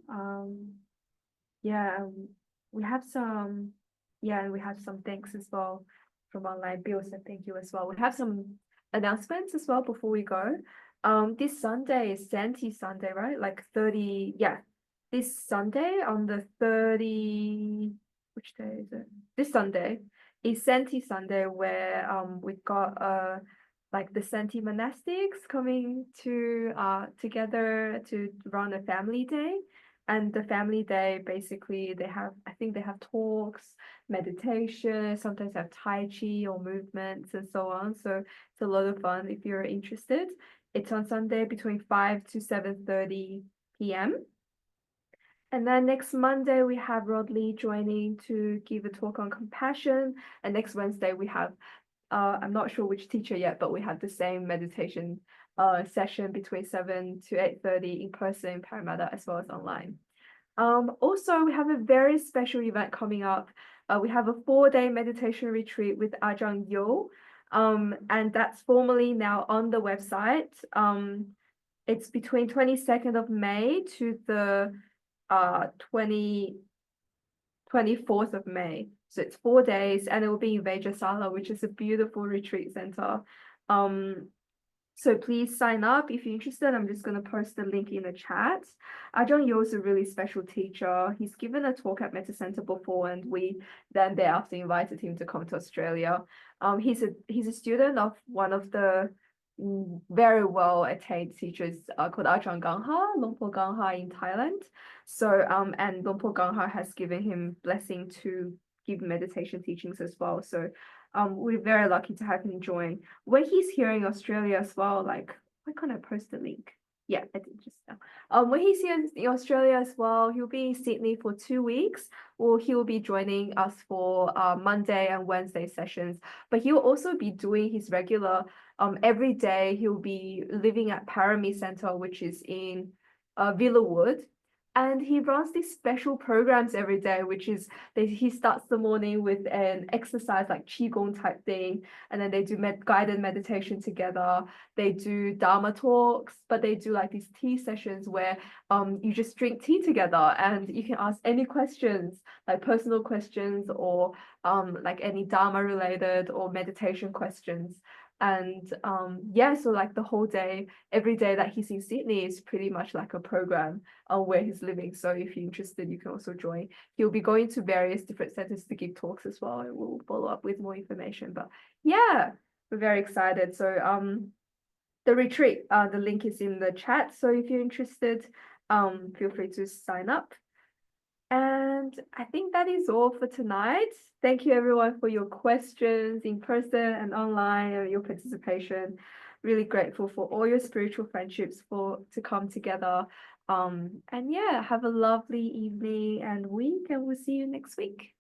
and we have some thanks as well from online. Bill said thank you as well. We have some announcements as well before we go. This Sunday is Santi Sunday, right? Like 30, yeah. This Sunday on the 30, which day is it? This Sunday is Santi Sunday, where we've got like the Santi monastics coming to together to run a family day. And the family day, basically, I think they have talks, meditation, sometimes have Tai Chi or movements and so on. So it's a lot of fun if you're interested. It's on Sunday between 5 to 7:30 p.m. And then next Monday, we have Rod Lee joining to give a talk on compassion. And next Wednesday, we have, I'm not sure which teacher yet, but we have the same meditation session between 7 to 8:30 in person in Parramatta as well as online. Also, we have a very special event coming up. We have a 4-day meditation retreat with Ajahn Yo, and that's formally now on the website. It's between 22nd of May to the 24th of May. So it's 4 days, and it will be in Vajrasala, which is a beautiful retreat center. So please sign up if you're interested. I'm just going to post the link in the chat. Ajahn Yo is a really special teacher. He's given a talk at Metta Center before, and we then thereafter invited him to come to Australia. He's a student of one of the very well attained teachers called Ajahn Gangha, Lumpur Gangha in Thailand. So and Lumpur Gangha has given him blessing to give meditation teachings as well. So we're very lucky to have him join. When he's here in Australia as well, like, why can't I post the link? Yeah, I did just now. When he's here in Australia as well, he'll be in Sydney for 2 weeks, or he will be joining us for Monday and Wednesday sessions. But he'll also be doing his regular every day. He'll be living at Parami Centre, which is in Villawood. And he runs these special programs every day, which is he starts the morning with an exercise like Qigong type thing, and then they do guided meditation together. They do Dharma talks, but they do like these tea sessions where you just drink tea together and you can ask any questions, like personal questions or like any Dharma related or meditation questions. And yeah, so like the whole day, every day that he's in Sydney is pretty much like a program where he's living. So if you're interested, you can also join. He'll be going to various different centers to give talks as well, and we'll follow up with more information. But yeah, we're very excited. So the retreat, the link is in the chat. So if you're interested, feel free to sign up. And I think that is all for tonight. Thank you everyone for your questions in person and online and your participation. Really grateful for all your spiritual friendships to come together. And yeah, have a lovely evening and week, and we'll see you next week.